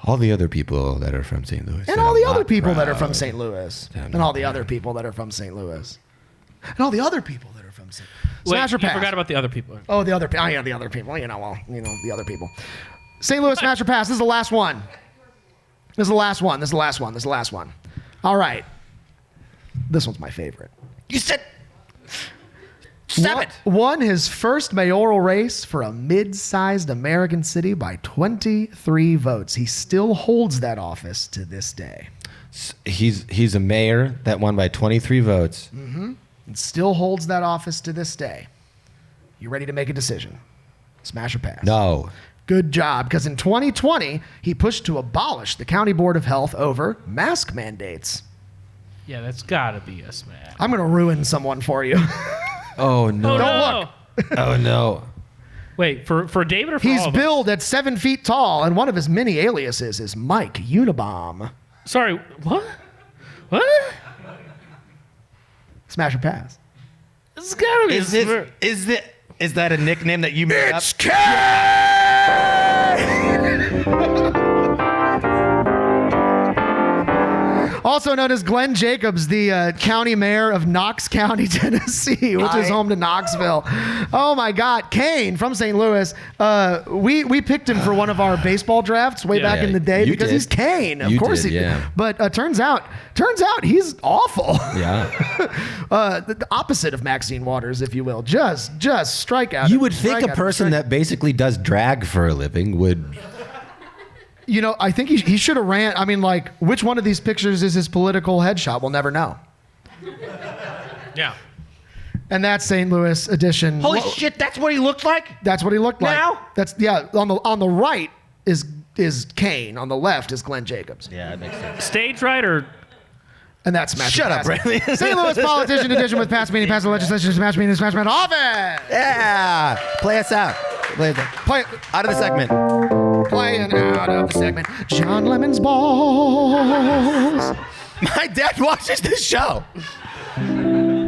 [SPEAKER 3] all the other people that are from St. Louis.
[SPEAKER 1] And all the other people that are from St. Louis. And all the other people that are from St. Louis. And all the other people that are from St. Louis. Smash or
[SPEAKER 4] You
[SPEAKER 1] pass?
[SPEAKER 4] forgot about the other people.
[SPEAKER 1] Oh, the other people. Oh, yeah, the other people. The other people. St. Louis, smash or pass? This is the last one. This is the last one. All right. This one's my favorite.
[SPEAKER 3] You said... Stop it.
[SPEAKER 1] Won his first mayoral race for a mid-sized American city by 23 votes. He still holds that office to this day.
[SPEAKER 3] He's a mayor that won by 23 votes.
[SPEAKER 1] Mm-hmm. And still holds that office to this day. You ready to make a decision? Smash or pass?
[SPEAKER 3] No.
[SPEAKER 1] Good job, because in 2020, he pushed to abolish the County Board of Health over mask mandates.
[SPEAKER 4] Yeah, that's got to be a smash.
[SPEAKER 1] I'm going to ruin someone for you.
[SPEAKER 3] Oh, no.
[SPEAKER 4] Don't
[SPEAKER 1] look.
[SPEAKER 3] Oh, no.
[SPEAKER 4] Wait, for David or for
[SPEAKER 1] He's
[SPEAKER 4] all of us?
[SPEAKER 1] billed at 7 feet tall, and one of his many aliases is Mike Unibomb.
[SPEAKER 4] Sorry, what? What?
[SPEAKER 1] Smash or pass?
[SPEAKER 4] This has got to be a smash.
[SPEAKER 3] Is that a nickname that you made up?
[SPEAKER 1] K! also known as Glenn Jacobs, the county mayor of Knox County, Tennessee, which is home to Knoxville. Oh my God, Kane from St. Louis. We picked him for one of our baseball drafts way back in the day because he's Kane. Of course he did. But turns out he's awful.
[SPEAKER 3] Yeah.
[SPEAKER 1] The opposite of Maxine Waters, if you will. Just strike out.
[SPEAKER 3] You would think a person that basically does drag for a living would.
[SPEAKER 1] You know, I think he should have ran. I mean, like, which one of these pictures is his political headshot? We'll never know.
[SPEAKER 4] Yeah.
[SPEAKER 1] And that's St. Louis edition.
[SPEAKER 3] Holy shit, that's what he looked like?
[SPEAKER 1] That's what he looked like.
[SPEAKER 3] Now?
[SPEAKER 1] That's on the right is Kane. On the left is Glenn Jacobs.
[SPEAKER 3] Yeah, that makes sense.
[SPEAKER 4] Stage right or
[SPEAKER 1] And that's Smash.
[SPEAKER 3] Shut up, Bradley.
[SPEAKER 1] St. Louis politician edition with past meeting, past the legislation, Smash meeting, Smash man office.
[SPEAKER 3] Yeah. Play us out. Play out of the segment.
[SPEAKER 1] Playing out of the segment. John Lemon's balls.
[SPEAKER 3] My dad watches this show.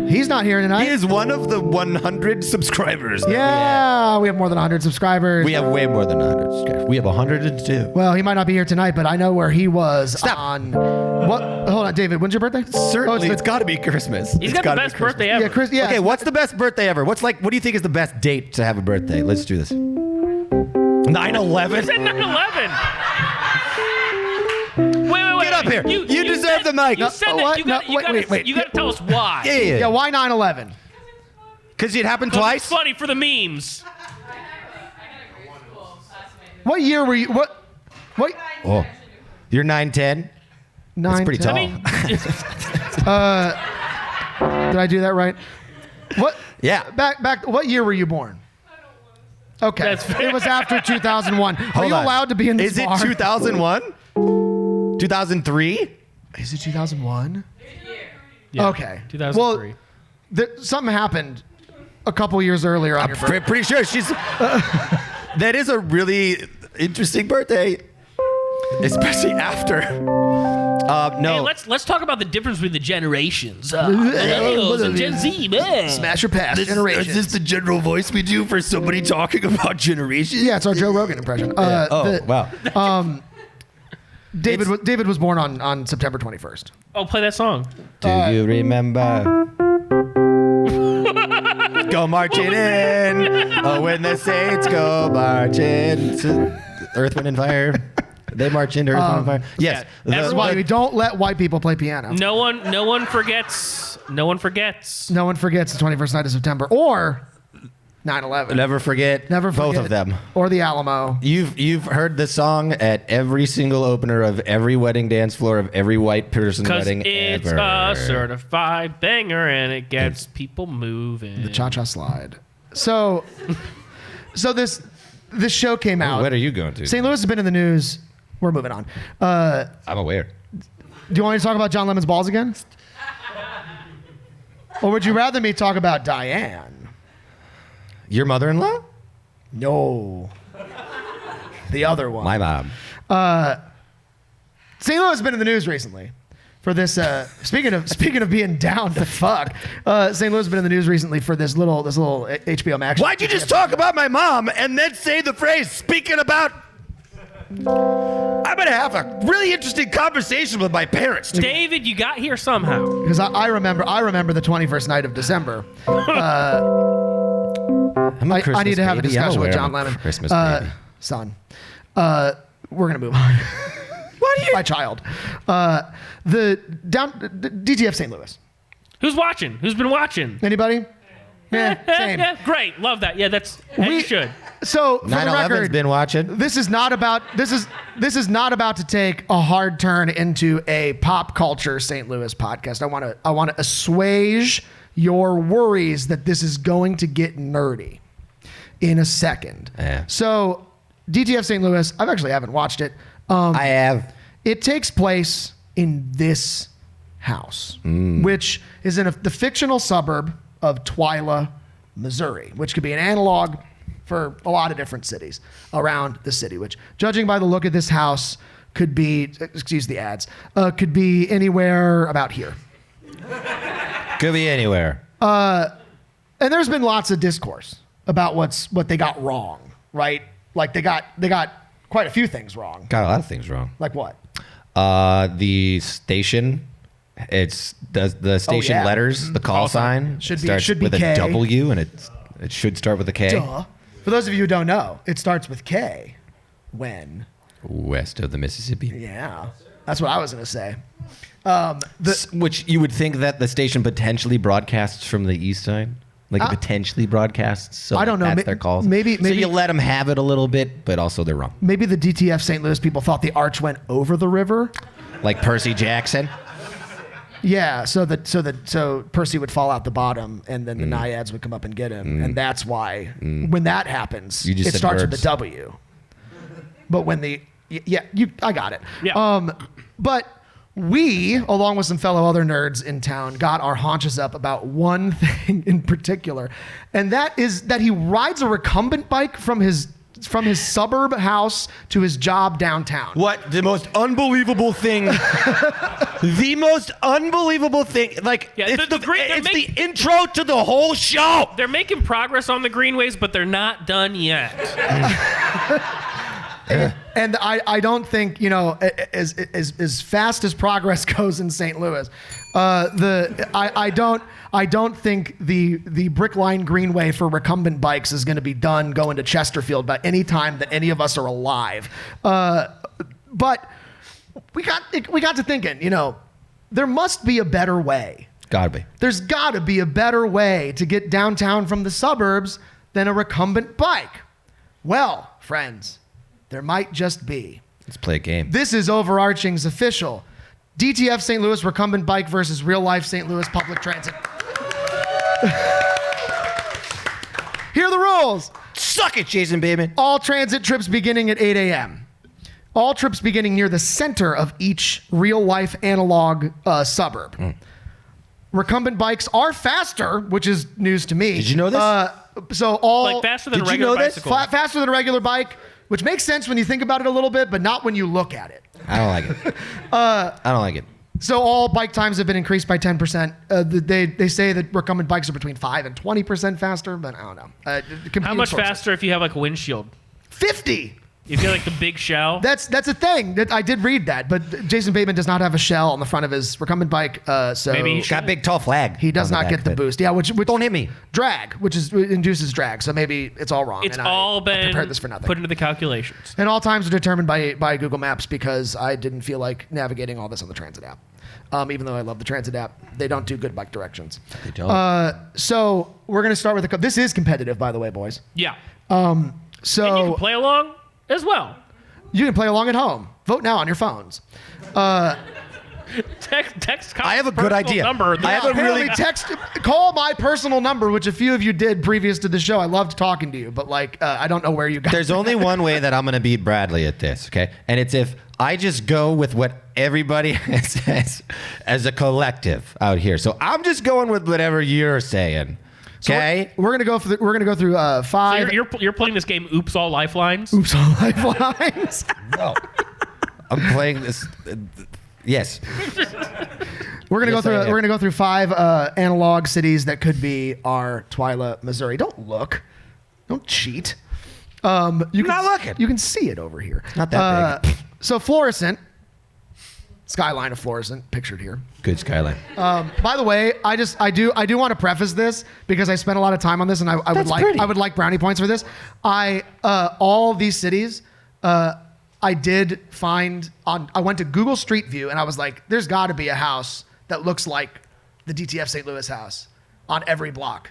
[SPEAKER 1] He's not here tonight.
[SPEAKER 3] He is one of the 100 subscribers.
[SPEAKER 1] Yeah, we have more than 100 subscribers.
[SPEAKER 3] We have way more than 100 subscribers. We have 102.
[SPEAKER 1] Well, he might not be here tonight, but I know where he was on. What? Hold on, David. When's your birthday?
[SPEAKER 3] Certainly,
[SPEAKER 1] Oh,
[SPEAKER 3] it's got to be Christmas.
[SPEAKER 4] he's got the best birthday ever.
[SPEAKER 1] Yeah, Chris. Yeah.
[SPEAKER 3] Okay, what's the best birthday ever? What do you think is the best date to have a birthday? Let's do this. 9/11.
[SPEAKER 4] Said 9/11. Wait.
[SPEAKER 3] Get up here. You deserve the mic.
[SPEAKER 4] You said that.
[SPEAKER 1] Wait.
[SPEAKER 4] You got to tell us why.
[SPEAKER 1] Yeah. Why 9/11?
[SPEAKER 3] Because it happened
[SPEAKER 4] 'Cause
[SPEAKER 3] twice.
[SPEAKER 4] It's funny for the memes.
[SPEAKER 1] What year were you? What?
[SPEAKER 3] Oh, you're 9'10". That's pretty tall.
[SPEAKER 1] Did I do that right? What?
[SPEAKER 3] Yeah.
[SPEAKER 1] Back. What year were you born? Okay.
[SPEAKER 4] That's fair.
[SPEAKER 1] It was after 2001. Are you allowed to be in this
[SPEAKER 3] Is it
[SPEAKER 1] bar?
[SPEAKER 3] 2001? 2003?
[SPEAKER 1] Is it 2001?
[SPEAKER 4] Yeah.
[SPEAKER 1] Okay.
[SPEAKER 4] 2003.
[SPEAKER 1] Well, something happened a couple years earlier on your birthday.
[SPEAKER 3] Pretty sure she's. That is a really interesting birthday, especially after. No.
[SPEAKER 4] Hey, let's talk about the difference between the generations. Millennials and Gen Z, man.
[SPEAKER 1] Smash or pass generation.
[SPEAKER 3] Is this the general voice we do for somebody talking about generations?
[SPEAKER 1] Yeah, it's our Joe Rogan impression.
[SPEAKER 3] Wow.
[SPEAKER 1] David was born on September 21st.
[SPEAKER 4] Oh, play that song.
[SPEAKER 3] Do you remember? Go marching in. Oh, when the saints go marching to Earth, Wind, and Fire. They march into Earth, Wind, and Fire. Yes.
[SPEAKER 4] Yeah,
[SPEAKER 1] That's why we don't let white people play piano.
[SPEAKER 4] No one forgets.
[SPEAKER 1] No one forgets the 21st night of September or 9/11.
[SPEAKER 3] Never forget.
[SPEAKER 1] Never forget.
[SPEAKER 3] Both of them.
[SPEAKER 1] Or the Alamo.
[SPEAKER 3] You've heard the song at every single opener of every wedding dance floor of every white person's
[SPEAKER 4] Because
[SPEAKER 3] wedding
[SPEAKER 4] it's
[SPEAKER 3] ever.
[SPEAKER 4] a certified banger and it gets people moving.
[SPEAKER 1] The Cha-Cha Slide. So this show came out.
[SPEAKER 3] What are you going to?
[SPEAKER 1] St. Louis has been in the news. We're moving on.
[SPEAKER 3] I'm aware.
[SPEAKER 1] Do you want me to talk about John Lemon's balls again? Or would you rather me talk about Diane?
[SPEAKER 3] Your mother-in-law?
[SPEAKER 1] No. The other one.
[SPEAKER 3] My mom.
[SPEAKER 1] St. Louis has been in the news recently for this. Speaking of being down to fuck, St. Louis has been in the news recently for this little HBO Max.
[SPEAKER 3] Why'd you just talk about my mom and then say the phrase, speaking about... I'm going to have a really interesting conversation with my parents.
[SPEAKER 4] David, you got here somehow.
[SPEAKER 1] Because I remember the 21st night of December. I need to have a discussion with John Lemon.
[SPEAKER 3] Christmas baby.
[SPEAKER 1] Son. We're gonna move on. What are you? My child. DTF St. Louis.
[SPEAKER 4] Who's watching? Who's been watching?
[SPEAKER 1] Anybody? Yeah, same.
[SPEAKER 4] Yeah, great. Love that. Yeah, that's as you should.
[SPEAKER 1] So for the
[SPEAKER 3] 9/11's
[SPEAKER 1] record,
[SPEAKER 3] been watching.
[SPEAKER 1] this is not about to take a hard turn into a pop culture St. Louis podcast. I want to assuage your worries that this is going to get nerdy in a second.
[SPEAKER 3] Yeah.
[SPEAKER 1] So DTF St. Louis, I actually haven't watched it.
[SPEAKER 3] I have.
[SPEAKER 1] It takes place in this house, which is in the fictional suburb of Twyla, Missouri, which could be an analog for a lot of different cities around the city, which, judging by the look of this house, could be, excuse the ads, could be anywhere about here.
[SPEAKER 3] Could be anywhere.
[SPEAKER 1] And there's been lots of discourse about what they got wrong, right? Like they got quite a few things wrong.
[SPEAKER 3] Got a lot of things wrong.
[SPEAKER 1] Like what?
[SPEAKER 3] The station It's the station
[SPEAKER 1] yeah.
[SPEAKER 3] letters, the call sign
[SPEAKER 1] Should be-
[SPEAKER 3] starts
[SPEAKER 1] should be
[SPEAKER 3] with
[SPEAKER 1] K.
[SPEAKER 3] a W, and it should start with a K.
[SPEAKER 1] Duh. For those of you who don't know, it starts with K. When?
[SPEAKER 3] West of the Mississippi.
[SPEAKER 1] Yeah. That's what I was going to say.
[SPEAKER 3] Which you would think that the station potentially broadcasts from the east side? Like it potentially broadcasts? So
[SPEAKER 1] I don't know.
[SPEAKER 3] That's their calls?
[SPEAKER 1] Maybe-
[SPEAKER 3] So you let them have it a little bit, but also they're wrong.
[SPEAKER 1] Maybe the DTF St. Louis people thought the arch went over the river.
[SPEAKER 3] Like Percy Jackson?
[SPEAKER 1] Yeah, so Percy would fall out the bottom, and then the naiads would come up and get him, and that's why when that happens,
[SPEAKER 3] You just
[SPEAKER 1] it
[SPEAKER 3] said
[SPEAKER 1] starts with
[SPEAKER 3] verbs.
[SPEAKER 1] the W. But when I got it.
[SPEAKER 4] Yeah.
[SPEAKER 1] But we, along with some fellow other nerds in town, got our haunches up about one thing in particular, and that is that he rides a recumbent bike from his suburb house to his job downtown.
[SPEAKER 3] What? The most unbelievable thing. The most unbelievable thing. Like,
[SPEAKER 4] Yeah,
[SPEAKER 3] it's,
[SPEAKER 4] they're
[SPEAKER 3] the intro to the whole show.
[SPEAKER 4] They're making progress on the greenways, but they're not done yet.
[SPEAKER 1] And I don't think, as fast as progress goes in St. Louis, I don't think the Brick Line Greenway for recumbent bikes is going to be done going to Chesterfield by any time that any of us are alive. But we got to thinking, there must be a better way.
[SPEAKER 3] Gotta be.
[SPEAKER 1] There's got to be a better way to get downtown from the suburbs than a recumbent bike. Well, friends, there might just be.
[SPEAKER 3] Let's play a game.
[SPEAKER 1] This is Overarching's official DTF St. Louis recumbent bike versus real life St. Louis public transit. Here are the rules.
[SPEAKER 3] Suck it, Jason Bateman.
[SPEAKER 1] All transit trips beginning at 8 a.m. All trips beginning near the center of each real life analog suburb. Recumbent bikes are faster, which is news to me.
[SPEAKER 3] Did you know this?
[SPEAKER 1] So all
[SPEAKER 4] Like faster than a
[SPEAKER 3] Did you
[SPEAKER 4] regular
[SPEAKER 3] know this?
[SPEAKER 4] bicycle.
[SPEAKER 1] faster than a regular bike, which makes sense when you think about it a little bit, but not when you look at it.
[SPEAKER 3] I don't like it. I don't like it.
[SPEAKER 1] So all bike times have been increased by 10%. They say that recumbent bikes are between 5 and 20% faster, but I don't know.
[SPEAKER 4] How much faster if you have like a windshield?
[SPEAKER 1] 50.
[SPEAKER 4] If you have like the big shell?
[SPEAKER 1] That's a thing. I did read that, but Jason Bateman does not have a shell on the front of his recumbent bike, so
[SPEAKER 4] Maybe he
[SPEAKER 3] Got a big tall flag.
[SPEAKER 1] he does
[SPEAKER 3] on
[SPEAKER 1] not get the
[SPEAKER 3] back of it.
[SPEAKER 1] boost. Yeah, which
[SPEAKER 3] Don't hit me.
[SPEAKER 1] drag, which induces drag. So maybe it's all wrong.
[SPEAKER 4] It's
[SPEAKER 1] and
[SPEAKER 4] all
[SPEAKER 1] I
[SPEAKER 4] been
[SPEAKER 1] prepared this for nothing.
[SPEAKER 4] put into the calculations.
[SPEAKER 1] And all times are determined by Google Maps because I didn't feel like navigating all this on the transit app. Even though I love the transit app, they don't do good bike directions.
[SPEAKER 3] They don't.
[SPEAKER 1] So we're gonna start with this is competitive, by the way, boys.
[SPEAKER 4] Yeah.
[SPEAKER 1] So
[SPEAKER 4] And you can play along as well.
[SPEAKER 1] you can play along at home. Vote now on your phones.
[SPEAKER 4] Text
[SPEAKER 3] I have a good
[SPEAKER 4] personal
[SPEAKER 3] idea.
[SPEAKER 4] Number.
[SPEAKER 3] I have a
[SPEAKER 1] Apparently
[SPEAKER 3] really-
[SPEAKER 1] call my personal number, which a few of you did previous to the show. I loved talking to you, but I don't know where you got.
[SPEAKER 3] There's only one way that I'm going to beat Bradley at this, okay? And it's if I just go with what everybody says as a collective out here. So I'm just going with whatever you're saying, okay?
[SPEAKER 1] We're gonna go through
[SPEAKER 4] So
[SPEAKER 1] 5.
[SPEAKER 4] you're playing this game Oops All Lifelines?
[SPEAKER 1] Oops on lifelines.
[SPEAKER 3] No. I'm playing this. Yes.
[SPEAKER 1] We're gonna
[SPEAKER 3] Yes,
[SPEAKER 1] go through.
[SPEAKER 3] I am.
[SPEAKER 1] We're gonna go through 5 analog cities that could be our Twyla, Missouri. Don't look. Don't cheat. You
[SPEAKER 3] not looking.
[SPEAKER 1] You can see it over here.
[SPEAKER 3] Not that big.
[SPEAKER 1] So Florissant, skyline of Florissant, pictured here.
[SPEAKER 3] Good skyline.
[SPEAKER 1] By the way, I do want to preface this because I spent a lot of time on this, and I would like brownie points for this. All these cities, I did find on. I went to Google Street View, and I was like, "There's got to be a house that looks like the DTF St. Louis house on every block,"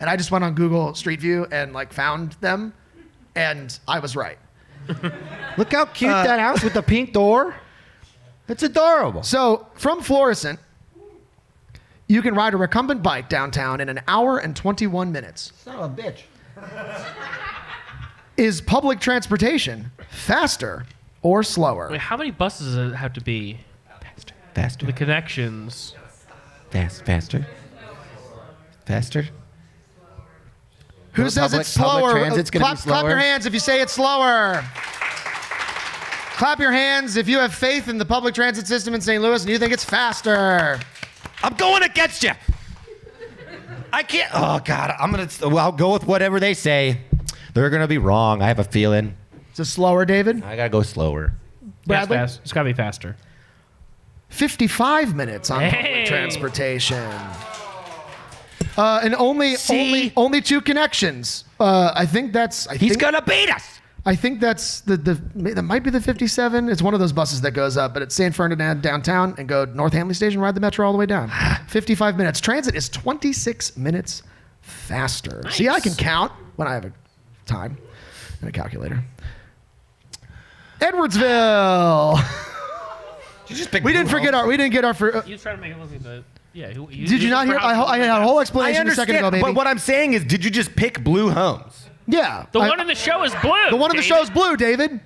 [SPEAKER 1] and I just went on Google Street View and found them, and I was right.
[SPEAKER 3] Look how cute that house with the pink door. It's adorable.
[SPEAKER 1] So from Florissant, you can ride a recumbent bike downtown in 1 hour and 21 minutes.
[SPEAKER 3] Son of a bitch.
[SPEAKER 1] Is public transportation faster or slower?
[SPEAKER 4] Wait, how many buses does it have to be?
[SPEAKER 3] Faster.
[SPEAKER 4] The connections.
[SPEAKER 3] Faster.
[SPEAKER 1] Who
[SPEAKER 3] Well,
[SPEAKER 1] says
[SPEAKER 3] public-
[SPEAKER 1] it's slower?
[SPEAKER 3] public transit's gonna be
[SPEAKER 1] Clap your
[SPEAKER 3] slower.
[SPEAKER 1] hands if you say it's slower. Clap your hands if you have faith in the public transit system in St. Louis and you think it's faster.
[SPEAKER 3] I'm going against you. I can't. Oh God, I'll go with whatever they say. They're gonna be wrong. I have a feeling.
[SPEAKER 1] Is it slower, David?
[SPEAKER 3] I gotta go slower.
[SPEAKER 1] Bradley?
[SPEAKER 4] It's got to be faster.
[SPEAKER 1] 55 minutes on public transportation. And only 2 connections. I think that's.
[SPEAKER 3] He's gonna beat us.
[SPEAKER 1] I think that's that might be the 57. It's one of those buses that goes up, but it's San Ferdinand downtown and go North Hamley Station, ride the metro all the way down. 55 minutes. Transit is 26 minutes faster.
[SPEAKER 4] Nice.
[SPEAKER 1] See, I can count when I have a time and a calculator. Edwardsville. We didn't get our.
[SPEAKER 4] You was trying to make it look like the. Yeah.
[SPEAKER 1] Did you not hear? I had a whole explanation a second ago, baby.
[SPEAKER 3] But what I'm saying is, did you just pick blue homes?
[SPEAKER 1] Yeah.
[SPEAKER 4] The one in the show is blue.
[SPEAKER 1] The one in the show is blue, David.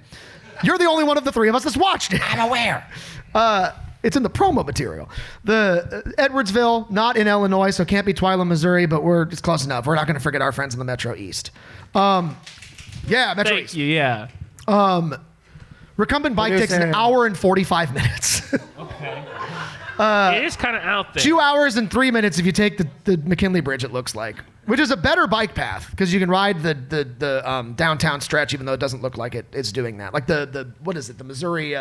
[SPEAKER 1] You're the only one of the 3 of us that's watched it.
[SPEAKER 3] I'm aware.
[SPEAKER 1] It's in the promo material. The Edwardsville, not in Illinois, so can't be Twyla, Missouri, but it's close enough. We're not going to forget our friends in the Metro East. Metro
[SPEAKER 4] Thank
[SPEAKER 1] East.
[SPEAKER 4] you. Yeah.
[SPEAKER 1] Recumbent bike takes an hour and 45 minutes.
[SPEAKER 4] Okay. It is kind of out there.
[SPEAKER 1] 2 hours and 3 minutes if you take the McKinley Bridge, it looks like, which is a better bike path because you can ride the downtown stretch, even though it doesn't look like it's doing that. Like the Missouri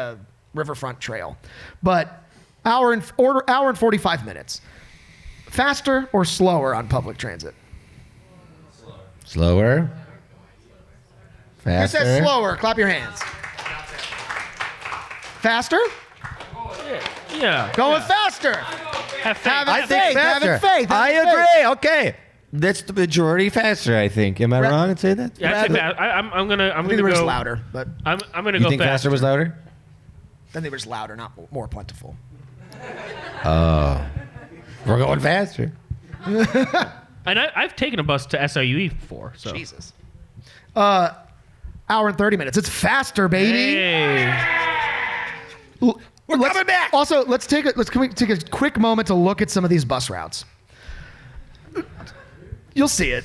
[SPEAKER 1] Riverfront Trail. But hour and 45 minutes. Faster or slower on public transit?
[SPEAKER 3] Slower.
[SPEAKER 1] Who
[SPEAKER 3] Faster.
[SPEAKER 1] says slower? Clap your hands. Faster?
[SPEAKER 4] Yeah.
[SPEAKER 1] Going faster.
[SPEAKER 4] Have faith.
[SPEAKER 1] I think faster. Having faith.
[SPEAKER 3] I
[SPEAKER 1] Having faith.
[SPEAKER 3] agree. Okay. That's the majority faster, I think. Am I wrong in saying that?
[SPEAKER 4] Yeah, I'd say I'm gonna
[SPEAKER 1] I think they were just louder, but
[SPEAKER 4] I'm gonna
[SPEAKER 3] You
[SPEAKER 4] go
[SPEAKER 3] think faster was louder?
[SPEAKER 1] then they were just louder, not more plentiful.
[SPEAKER 3] We're going faster.
[SPEAKER 4] And I've taken a bus to SIUE before. So.
[SPEAKER 1] Jesus. Hour and 30 minutes. It's faster, baby.
[SPEAKER 4] Hey.
[SPEAKER 3] We're coming back.
[SPEAKER 1] Also, can we take a quick moment to look at some of these bus routes. You'll see it.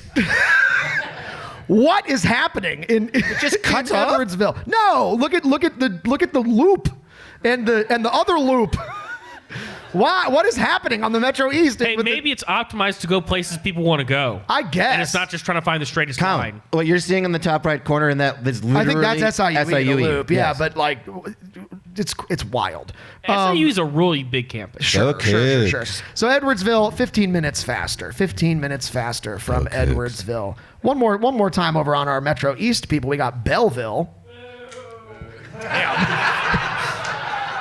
[SPEAKER 1] What is happening in
[SPEAKER 3] just cuts off?
[SPEAKER 1] Edwardsville? No, look at the loop and the other loop. Why? What is happening on the Metro East?
[SPEAKER 4] Hey, maybe it's optimized to go places people want to go.
[SPEAKER 1] I guess.
[SPEAKER 4] And it's not just trying to find the straightest line.
[SPEAKER 3] What you're seeing in the top right corner in that is literally
[SPEAKER 1] I think that's SIUE, the loop. Yeah,
[SPEAKER 3] Yes.
[SPEAKER 1] but like, it's wild.
[SPEAKER 4] SIU is a really big campus.
[SPEAKER 1] Sure.
[SPEAKER 3] Okay.
[SPEAKER 1] So Edwardsville, 15 minutes faster. 15 minutes faster from Edwardsville. One more time over on our Metro East people. We got Belleville.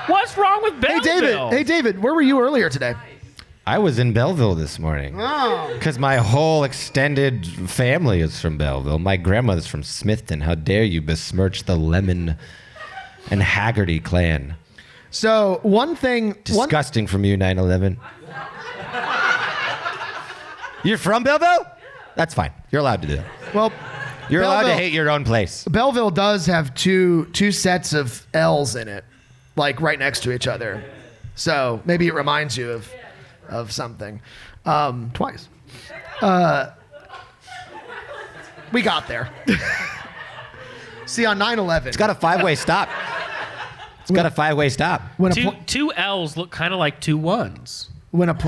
[SPEAKER 4] What's wrong with Belleville?
[SPEAKER 1] Hey David, where were you earlier today?
[SPEAKER 3] I was in Belleville this morning.
[SPEAKER 1] Oh.
[SPEAKER 3] Because my whole extended family is from Belleville. My grandmother's from Smithton. How dare you besmirch the Lemon and Haggerty clan.
[SPEAKER 1] So one thing...
[SPEAKER 3] Disgusting from you, 9/11. You're from Belleville? That's fine. You're allowed to do it.
[SPEAKER 1] Well...
[SPEAKER 3] You're allowed to hate your own place.
[SPEAKER 1] Belleville does have two sets of L's in it, like right next to each other. So maybe it reminds you of something. Twice. We got there. See, on 9/11.
[SPEAKER 3] It's got a 5-way stop. It's got a 5-way stop.
[SPEAKER 4] Two L's look kind of like two ones.
[SPEAKER 1] When an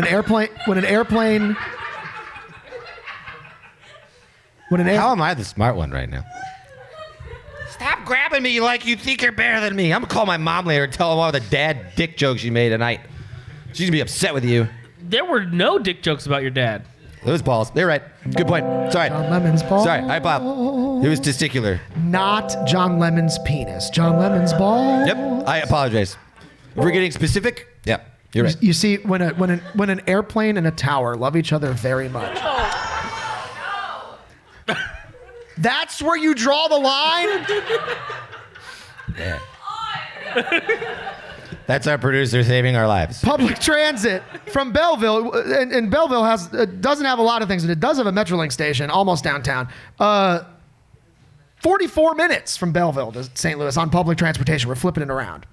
[SPEAKER 1] airplane.
[SPEAKER 3] How am I the smart one right now? Stop grabbing me like you think you're better than me. I'm going to call my mom later and tell her all the dad dick jokes you made tonight. She's going to be upset with you.
[SPEAKER 4] There were no dick jokes about your dad.
[SPEAKER 3] It was balls. They're right. Good point. Sorry.
[SPEAKER 1] John Lemon's ball.
[SPEAKER 3] Sorry. I pop. It was testicular.
[SPEAKER 1] Not John Lemon's penis. John Lemon's ball.
[SPEAKER 3] Yep. I apologize. If we're getting specific, yeah, you're right.
[SPEAKER 1] You see, when an airplane and a tower love each other very much. That's where you draw the line?
[SPEAKER 3] Yeah. That's our producer saving our lives.
[SPEAKER 1] Public transit from Belleville, and Belleville doesn't have a lot of things, but it does have a Metrolink station almost downtown. 44 minutes from Belleville to St. Louis on public transportation. We're flipping it around.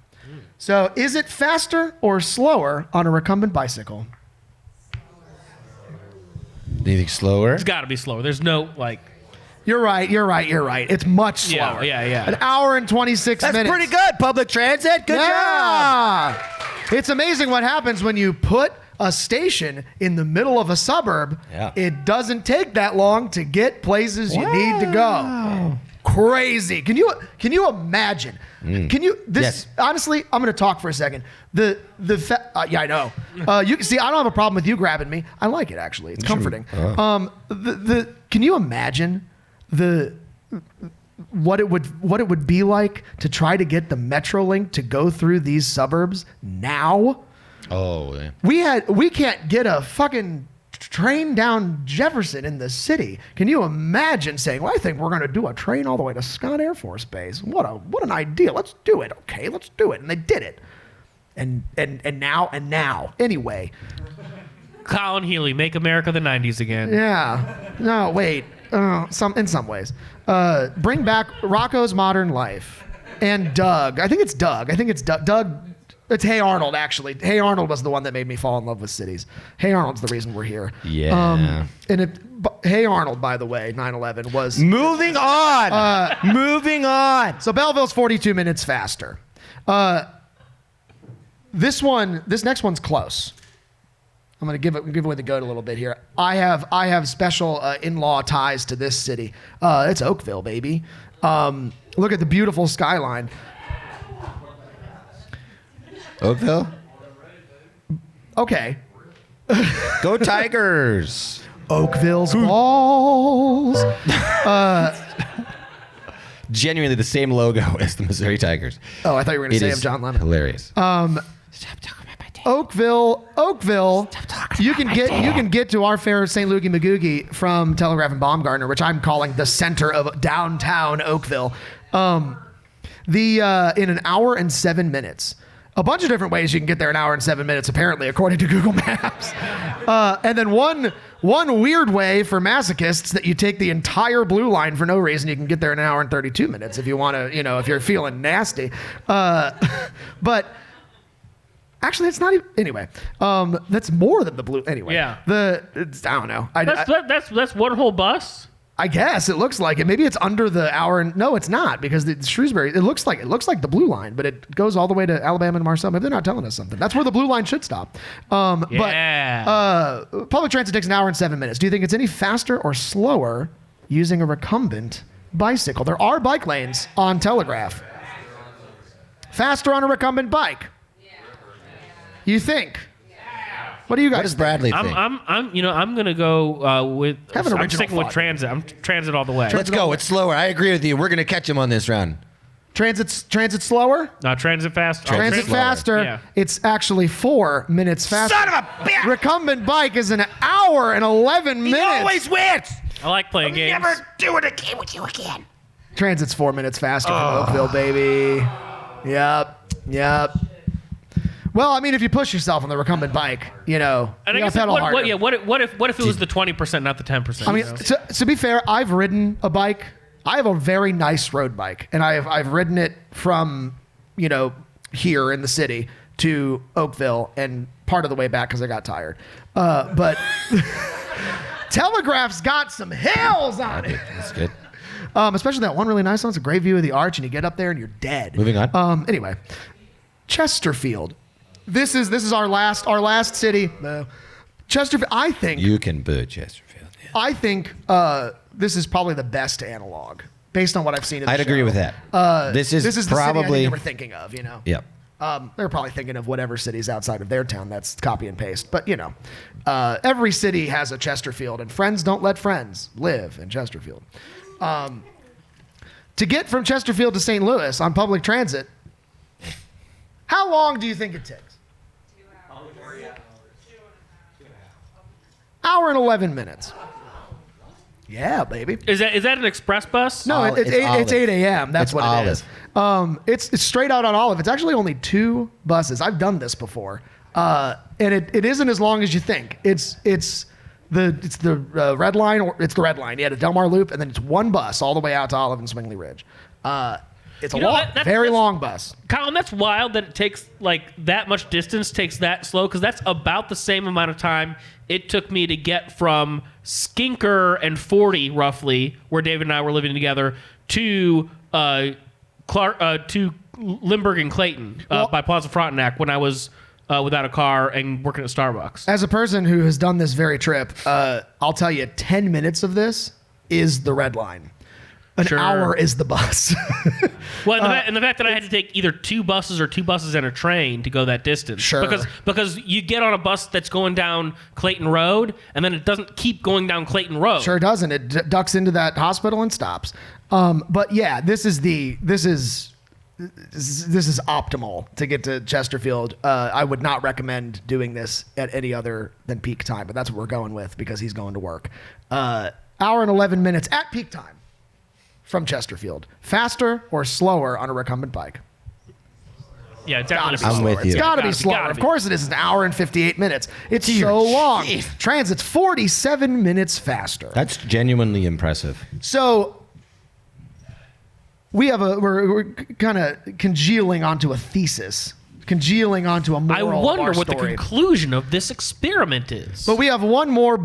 [SPEAKER 1] So is it faster or slower on a recumbent bicycle?
[SPEAKER 3] Do you think slower?
[SPEAKER 4] It's got to be slower. There's no, like...
[SPEAKER 1] You're right. It's much slower.
[SPEAKER 4] Yeah.
[SPEAKER 1] An hour and 26 minutes.
[SPEAKER 3] That's pretty good, public transit. Good job.
[SPEAKER 1] It's amazing what happens when you put a station in the middle of a suburb.
[SPEAKER 3] Yeah.
[SPEAKER 1] It doesn't take that long to get places you need to go. crazy. Can you imagine? Can you
[SPEAKER 3] Yes.
[SPEAKER 1] honestly? I'm going to talk for a second. Yeah, I know. You see, I don't have a problem with you grabbing me. I like it actually. It's comforting. Can you imagine what it would be like to try to get the Metrolink to go through these suburbs now?
[SPEAKER 3] Oh, yeah.
[SPEAKER 1] We can't get a fucking train down Jefferson in the city. Can you imagine saying, well, I think we're going to do a train all the way to Scott Air Force Base. What an idea. Let's do it. Okay, let's do it. And they did it. And now. Anyway.
[SPEAKER 4] Colin Healy, make America the 90s again.
[SPEAKER 1] Yeah. No, wait. In some ways. Bring back Rocco's Modern Life. And Doug. I think it's Doug. Doug. It's Hey Arnold, actually. Hey Arnold was the one that made me fall in love with cities. Hey Arnold's the reason we're here.
[SPEAKER 3] Yeah.
[SPEAKER 1] Hey Arnold, by the way, 9/11 was...
[SPEAKER 3] Moving on. Moving on.
[SPEAKER 1] So Belleville's 42 minutes faster. This next one's close. I'm going to give away the goat a little bit here. I have special in-law ties to this city. It's Oakville, baby. Look at the beautiful skyline.
[SPEAKER 3] Oakville?
[SPEAKER 1] Okay.
[SPEAKER 3] Go Tigers.
[SPEAKER 1] Oakville's balls.
[SPEAKER 3] Genuinely the same logo as the Missouri Tigers.
[SPEAKER 1] Oh, I thought you were going to say
[SPEAKER 3] is
[SPEAKER 1] of John Lemon.
[SPEAKER 3] Hilarious.
[SPEAKER 1] Stop talking about my dad. Oakville. You can get to our fair St. Lucie Magoogie from Telegraph and Baumgartner, which I'm calling the center of downtown Oakville. In an hour and 7 minutes. A bunch of different ways you can get there in an hour and 7 minutes, apparently, according to Google Maps. And then one weird way for masochists that you take the entire blue line for no reason. You can get there in an hour and 32 minutes if you want to, if you're feeling nasty. But actually, it's not even. Anyway, that's more than the blue. Anyway,
[SPEAKER 4] Yeah.
[SPEAKER 1] I don't know.
[SPEAKER 4] That's one whole bus.
[SPEAKER 1] I guess it looks like it. Maybe it's under the hour. No, it's not, because the Shrewsbury. It looks like the blue line, but it goes all the way to Alabama and Marcel. Maybe they're not telling us something. That's where the blue line should stop.
[SPEAKER 4] Yeah.
[SPEAKER 1] But public transit takes an hour and 7 minutes. Do you think it's any faster or slower using a recumbent bicycle? There are bike lanes on Telegraph. Faster on a recumbent bike. You think? What do you guys?
[SPEAKER 3] What does Bradley think?
[SPEAKER 4] I'm gonna go with.
[SPEAKER 1] Have an
[SPEAKER 4] I'm
[SPEAKER 1] original
[SPEAKER 4] sticking with
[SPEAKER 1] thought.
[SPEAKER 4] transit. I'm transit all the way.
[SPEAKER 3] Let's go. It's slower. I agree with you. We're going to catch him on this round.
[SPEAKER 1] Transit slower?
[SPEAKER 4] Transit fast.
[SPEAKER 1] Transit
[SPEAKER 3] slower.
[SPEAKER 1] faster.
[SPEAKER 4] Yeah.
[SPEAKER 1] It's actually 4 minutes faster.
[SPEAKER 3] Son of a bitch!
[SPEAKER 1] Recumbent bike is an hour and 11 minutes.
[SPEAKER 3] He always wins!
[SPEAKER 4] I like playing games.
[SPEAKER 3] Never doing a game with you again.
[SPEAKER 1] Transit's 4 minutes faster from Oakville, baby. Yep. Well, I mean, if you push yourself on the recumbent bike, you
[SPEAKER 4] And I
[SPEAKER 1] gotta
[SPEAKER 4] guess
[SPEAKER 1] pedal harder.
[SPEAKER 4] what if it was the 20%, not the 10%?
[SPEAKER 1] I mean, to be fair, I've ridden a bike. I have a very nice road bike, and I've ridden it from, here in the city to Oakville and part of the way back because I got tired. But Telegraph's got some hills on it.
[SPEAKER 3] That's good.
[SPEAKER 1] Especially that one really nice one. It's a great view of the arch, and you get up there and you're dead.
[SPEAKER 3] Moving on.
[SPEAKER 1] Anyway, Chesterfield. This is our last city. No. Chesterfield. I think
[SPEAKER 3] You can boo Chesterfield. Yeah.
[SPEAKER 1] I think this is probably the best analog based on what I've seen. In the
[SPEAKER 3] I'd agree
[SPEAKER 1] show.
[SPEAKER 3] with that.
[SPEAKER 1] This is the
[SPEAKER 3] probably.
[SPEAKER 1] city I think they were thinking of.
[SPEAKER 3] Yep.
[SPEAKER 1] They're probably thinking of whatever cities outside of their town. That's copy and paste. But every city has a Chesterfield, and friends don't let friends live in Chesterfield. To get from Chesterfield to St. Louis on public transit, how long do you think it takes? 2 hour and 11 minutes. Yeah, baby.
[SPEAKER 4] Is that an express bus?
[SPEAKER 1] No, it's 8 a.m. That's
[SPEAKER 3] It's
[SPEAKER 1] what
[SPEAKER 3] Olive.
[SPEAKER 1] it is. It's straight out on Olive. It's actually only 2 buses. I've done this before, and it isn't as long as you think. It's the red line, or it's the red line. Yeah, the Del Mar Loop, and then it's 1 bus all the way out to Olive and Swingley Ridge. It's a very long bus.
[SPEAKER 4] Colin, that's wild that it takes that much distance, takes that slow, because that's about the same amount of time it took me to get from Skinker and 40, roughly, where David and I were living together, to to Lindbergh and Clayton by Plaza Frontenac when I was without a car and working at Starbucks.
[SPEAKER 1] As a person who has done this very trip, I'll tell you, 10 minutes of this is the red line. an
[SPEAKER 4] Sure.
[SPEAKER 1] hour is the bus.
[SPEAKER 4] Well, and the fact that I had to take either 2 buses or 2 buses and a train to go that distance.
[SPEAKER 1] Sure.
[SPEAKER 4] Because you get on a bus that's going down Clayton Road, and then it doesn't keep going down Clayton Road.
[SPEAKER 1] Sure doesn't. It ducks into that hospital and stops. But yeah, this is optimal to get to Chesterfield. I would not recommend doing this at any other than peak time, but that's what we're going with because he's going to work. Hour and 11 minutes at peak time from Chesterfield. Faster or slower on a recumbent bike?
[SPEAKER 4] Yeah, it's definitely
[SPEAKER 3] I'm with you.
[SPEAKER 1] It's got to be
[SPEAKER 4] Gotta
[SPEAKER 1] slower. Of
[SPEAKER 4] be.
[SPEAKER 1] course it is. It's an hour and 58 minutes. It's so long. Transit's 47 minutes faster.
[SPEAKER 3] That's genuinely impressive.
[SPEAKER 1] So we're kind of congealing onto a thesis, congealing onto a moral
[SPEAKER 4] I
[SPEAKER 1] of our
[SPEAKER 4] wonder what the
[SPEAKER 1] story.
[SPEAKER 4] conclusion of this experiment is.
[SPEAKER 1] But we have one more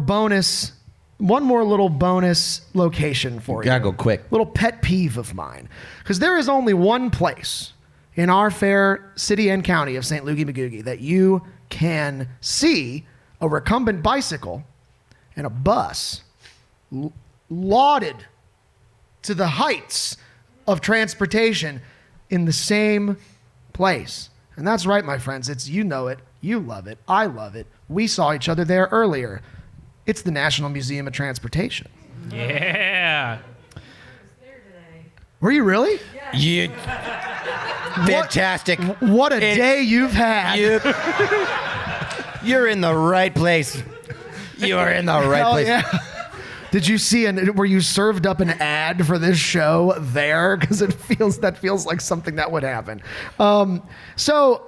[SPEAKER 1] little bonus location for you.
[SPEAKER 3] Gotta go quick.
[SPEAKER 1] Little pet peeve of mine. Because there is only one place in our fair city and county of St. Lucie Magoogie that you can see a recumbent bicycle and a bus lauded to the heights of transportation in the same place. And that's right, my friends. It's, you know it, you love it, I love it. We saw each other there earlier. It's the National Museum of Transportation.
[SPEAKER 4] Yeah.
[SPEAKER 1] Were you really?
[SPEAKER 3] You fantastic.
[SPEAKER 1] What a day you've had.
[SPEAKER 3] You're in the right place. You are in the right
[SPEAKER 1] Hell
[SPEAKER 3] place.
[SPEAKER 1] yeah. Did you see were you served up an ad for this show there? Because that feels like something that would happen. So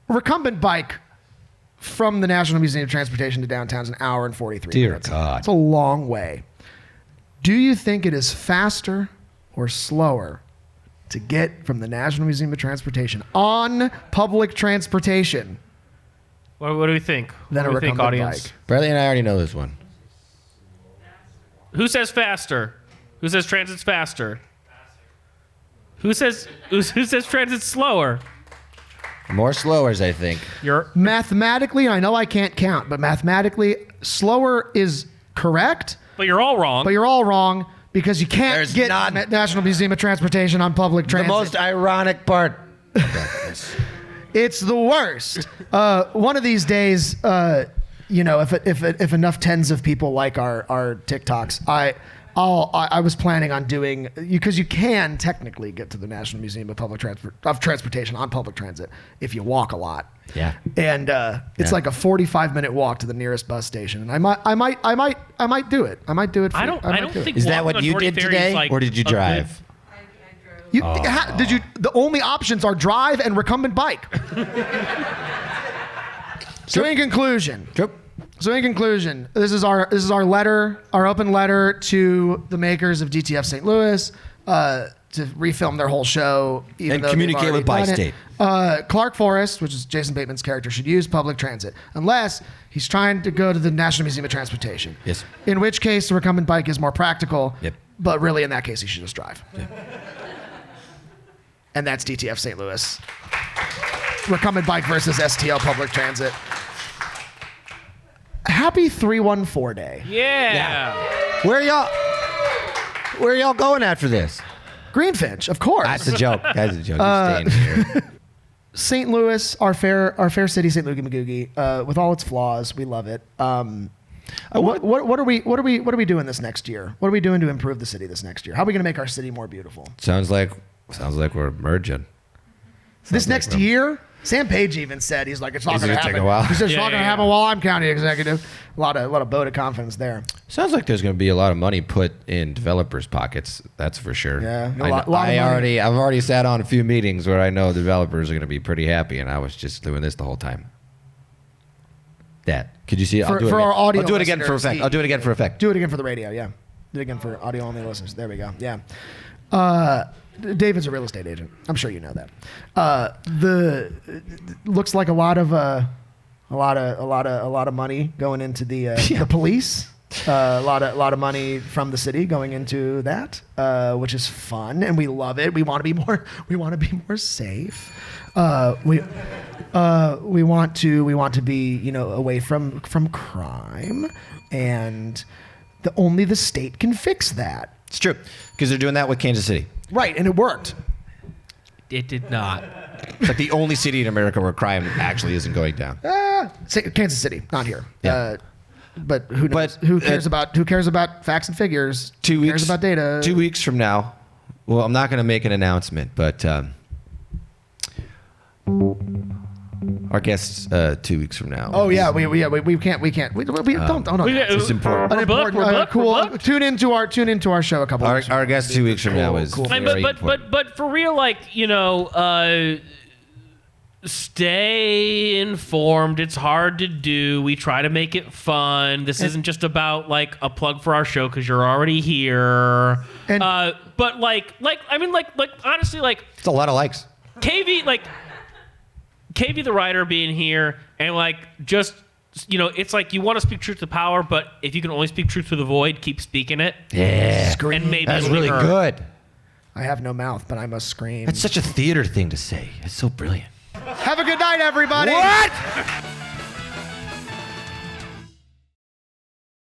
[SPEAKER 1] recumbent bike from the National Museum of Transportation to downtown is an hour and 43
[SPEAKER 3] Dear
[SPEAKER 1] minutes.
[SPEAKER 3] God.
[SPEAKER 1] It's a long way. Do you think it is faster or slower to get from the National Museum of Transportation on public transportation
[SPEAKER 4] What do we think?
[SPEAKER 1] than
[SPEAKER 4] What
[SPEAKER 1] a
[SPEAKER 4] do we think,
[SPEAKER 1] recumbent
[SPEAKER 4] audience?
[SPEAKER 1] bike?
[SPEAKER 3] Bradley and I already know this one.
[SPEAKER 4] Who says faster? Who says transit's faster? Who says transit's slower?
[SPEAKER 3] More slowers, I think.
[SPEAKER 4] You're
[SPEAKER 1] Mathematically, I know I can't count, but mathematically, slower is correct,
[SPEAKER 4] but you're all wrong.
[SPEAKER 1] but you're all wrong because you can't
[SPEAKER 3] There's
[SPEAKER 1] get
[SPEAKER 3] not-
[SPEAKER 1] National Museum of Transportation on public
[SPEAKER 3] The
[SPEAKER 1] transit.
[SPEAKER 3] most ironic part.
[SPEAKER 1] It's the worst. One of these days, if enough tens of people like our TikToks, I was planning on doing, because you can technically get to the National Museum of Transportation on public transit if you walk a lot.
[SPEAKER 3] Yeah.
[SPEAKER 1] And it's like a 45-minute walk to the nearest bus station, and I might do it. I might do it.
[SPEAKER 4] I don't think.
[SPEAKER 3] Is that
[SPEAKER 4] walking
[SPEAKER 3] what
[SPEAKER 4] on
[SPEAKER 3] you
[SPEAKER 4] Dorothy
[SPEAKER 3] did
[SPEAKER 4] Ferry is,
[SPEAKER 3] today,
[SPEAKER 4] like,
[SPEAKER 3] or did you
[SPEAKER 4] a good-
[SPEAKER 3] drive?
[SPEAKER 1] Did you? The only options are drive and recumbent bike. So in conclusion, this is our letter, our open letter to the makers of DTF St. Louis to refilm their whole show even
[SPEAKER 3] And
[SPEAKER 1] though they've
[SPEAKER 3] communicate with
[SPEAKER 1] already done
[SPEAKER 3] Bi-State.
[SPEAKER 1] it. Clark Forrest, which is Jason Bateman's character, should use public transit unless he's trying to go to the National Museum of Transportation.
[SPEAKER 3] Yes.
[SPEAKER 1] In which case, the recumbent bike is more practical.
[SPEAKER 3] Yep.
[SPEAKER 1] But really, in that case, he should just drive. And that's DTF St. Louis. Recumbent bike versus STL public transit. Happy 314 day.
[SPEAKER 4] Yeah.
[SPEAKER 3] Where are y'all going after this?
[SPEAKER 1] Greenfinch, of course.
[SPEAKER 3] That's a joke. That's a joke. You're staying here.
[SPEAKER 1] St. Louis, our fair city, St. Lucie Magoogie, with all its flaws, we love it. What are we doing this next year? What are we doing to improve the city this next year? How are we going to make our city more beautiful?
[SPEAKER 3] Sounds like we're merging.
[SPEAKER 1] This next year? Sam Page even said it's not going to
[SPEAKER 3] gonna
[SPEAKER 1] happen.
[SPEAKER 3] take a while.
[SPEAKER 1] He said it's
[SPEAKER 4] Yeah,
[SPEAKER 1] not going to
[SPEAKER 4] yeah,
[SPEAKER 1] happen while I'm county executive. A lot of vote of confidence there.
[SPEAKER 3] Sounds like there's going to be a lot of money put in developers' pockets. That's for sure.
[SPEAKER 1] Yeah,
[SPEAKER 3] I
[SPEAKER 1] lot of money.
[SPEAKER 3] I've already sat on a few meetings where I know developers are going to be pretty happy, and I was just doing this the whole time. Could you see it?
[SPEAKER 1] For our audio
[SPEAKER 3] I'll do it again for
[SPEAKER 1] listeners,
[SPEAKER 3] effect. I'll do it again for effect.
[SPEAKER 1] Do it again for the radio, yeah. Do it again for audio only listeners. There we go. Yeah. David's a real estate agent. I'm sure you know that. Looks like a lot of money going into the police. A lot of money from the city going into that, which is fun, and we love it. We want to be more safe. We want to be away from crime, and only the state can fix that.
[SPEAKER 3] It's true. Because they're doing that with Kansas City.
[SPEAKER 1] Right, and it worked.
[SPEAKER 4] It did not.
[SPEAKER 3] It's like the only city in America where crime actually isn't going down.
[SPEAKER 1] Kansas City, not here.
[SPEAKER 3] Yeah.
[SPEAKER 1] But who knows? Who cares about facts and figures?
[SPEAKER 3] 2
[SPEAKER 1] Who
[SPEAKER 3] weeks.
[SPEAKER 1] cares about data?
[SPEAKER 3] 2 weeks from now. Well, I'm not going to make an announcement, but our guests 2 weeks from now.
[SPEAKER 1] Oh yeah, we can't. We don't.
[SPEAKER 3] It's important.
[SPEAKER 4] We're booked, we're booked,
[SPEAKER 1] cool.
[SPEAKER 4] we're booked.
[SPEAKER 1] Tune into our show a couple. weeks.
[SPEAKER 3] Our guest 2 weeks from now is
[SPEAKER 1] Cool.
[SPEAKER 3] very important.
[SPEAKER 4] But for real, like, you know, stay informed. It's hard to do. We try to make it fun. This isn't just about like a plug for our show because you're already here.
[SPEAKER 1] And-
[SPEAKER 4] but like honestly, like
[SPEAKER 3] It's a lot of likes.
[SPEAKER 4] KV the writer being here and like just, you know, it's like you want to speak truth to power, but if you can only speak truth to the void, keep speaking it.
[SPEAKER 3] Yeah.
[SPEAKER 4] And maybe
[SPEAKER 3] That's
[SPEAKER 4] it'll be
[SPEAKER 3] really
[SPEAKER 4] heard.
[SPEAKER 3] good.
[SPEAKER 1] I have no mouth, but I must scream.
[SPEAKER 3] That's such a theater thing to say. It's so brilliant.
[SPEAKER 1] Have a good night, everybody.
[SPEAKER 3] What?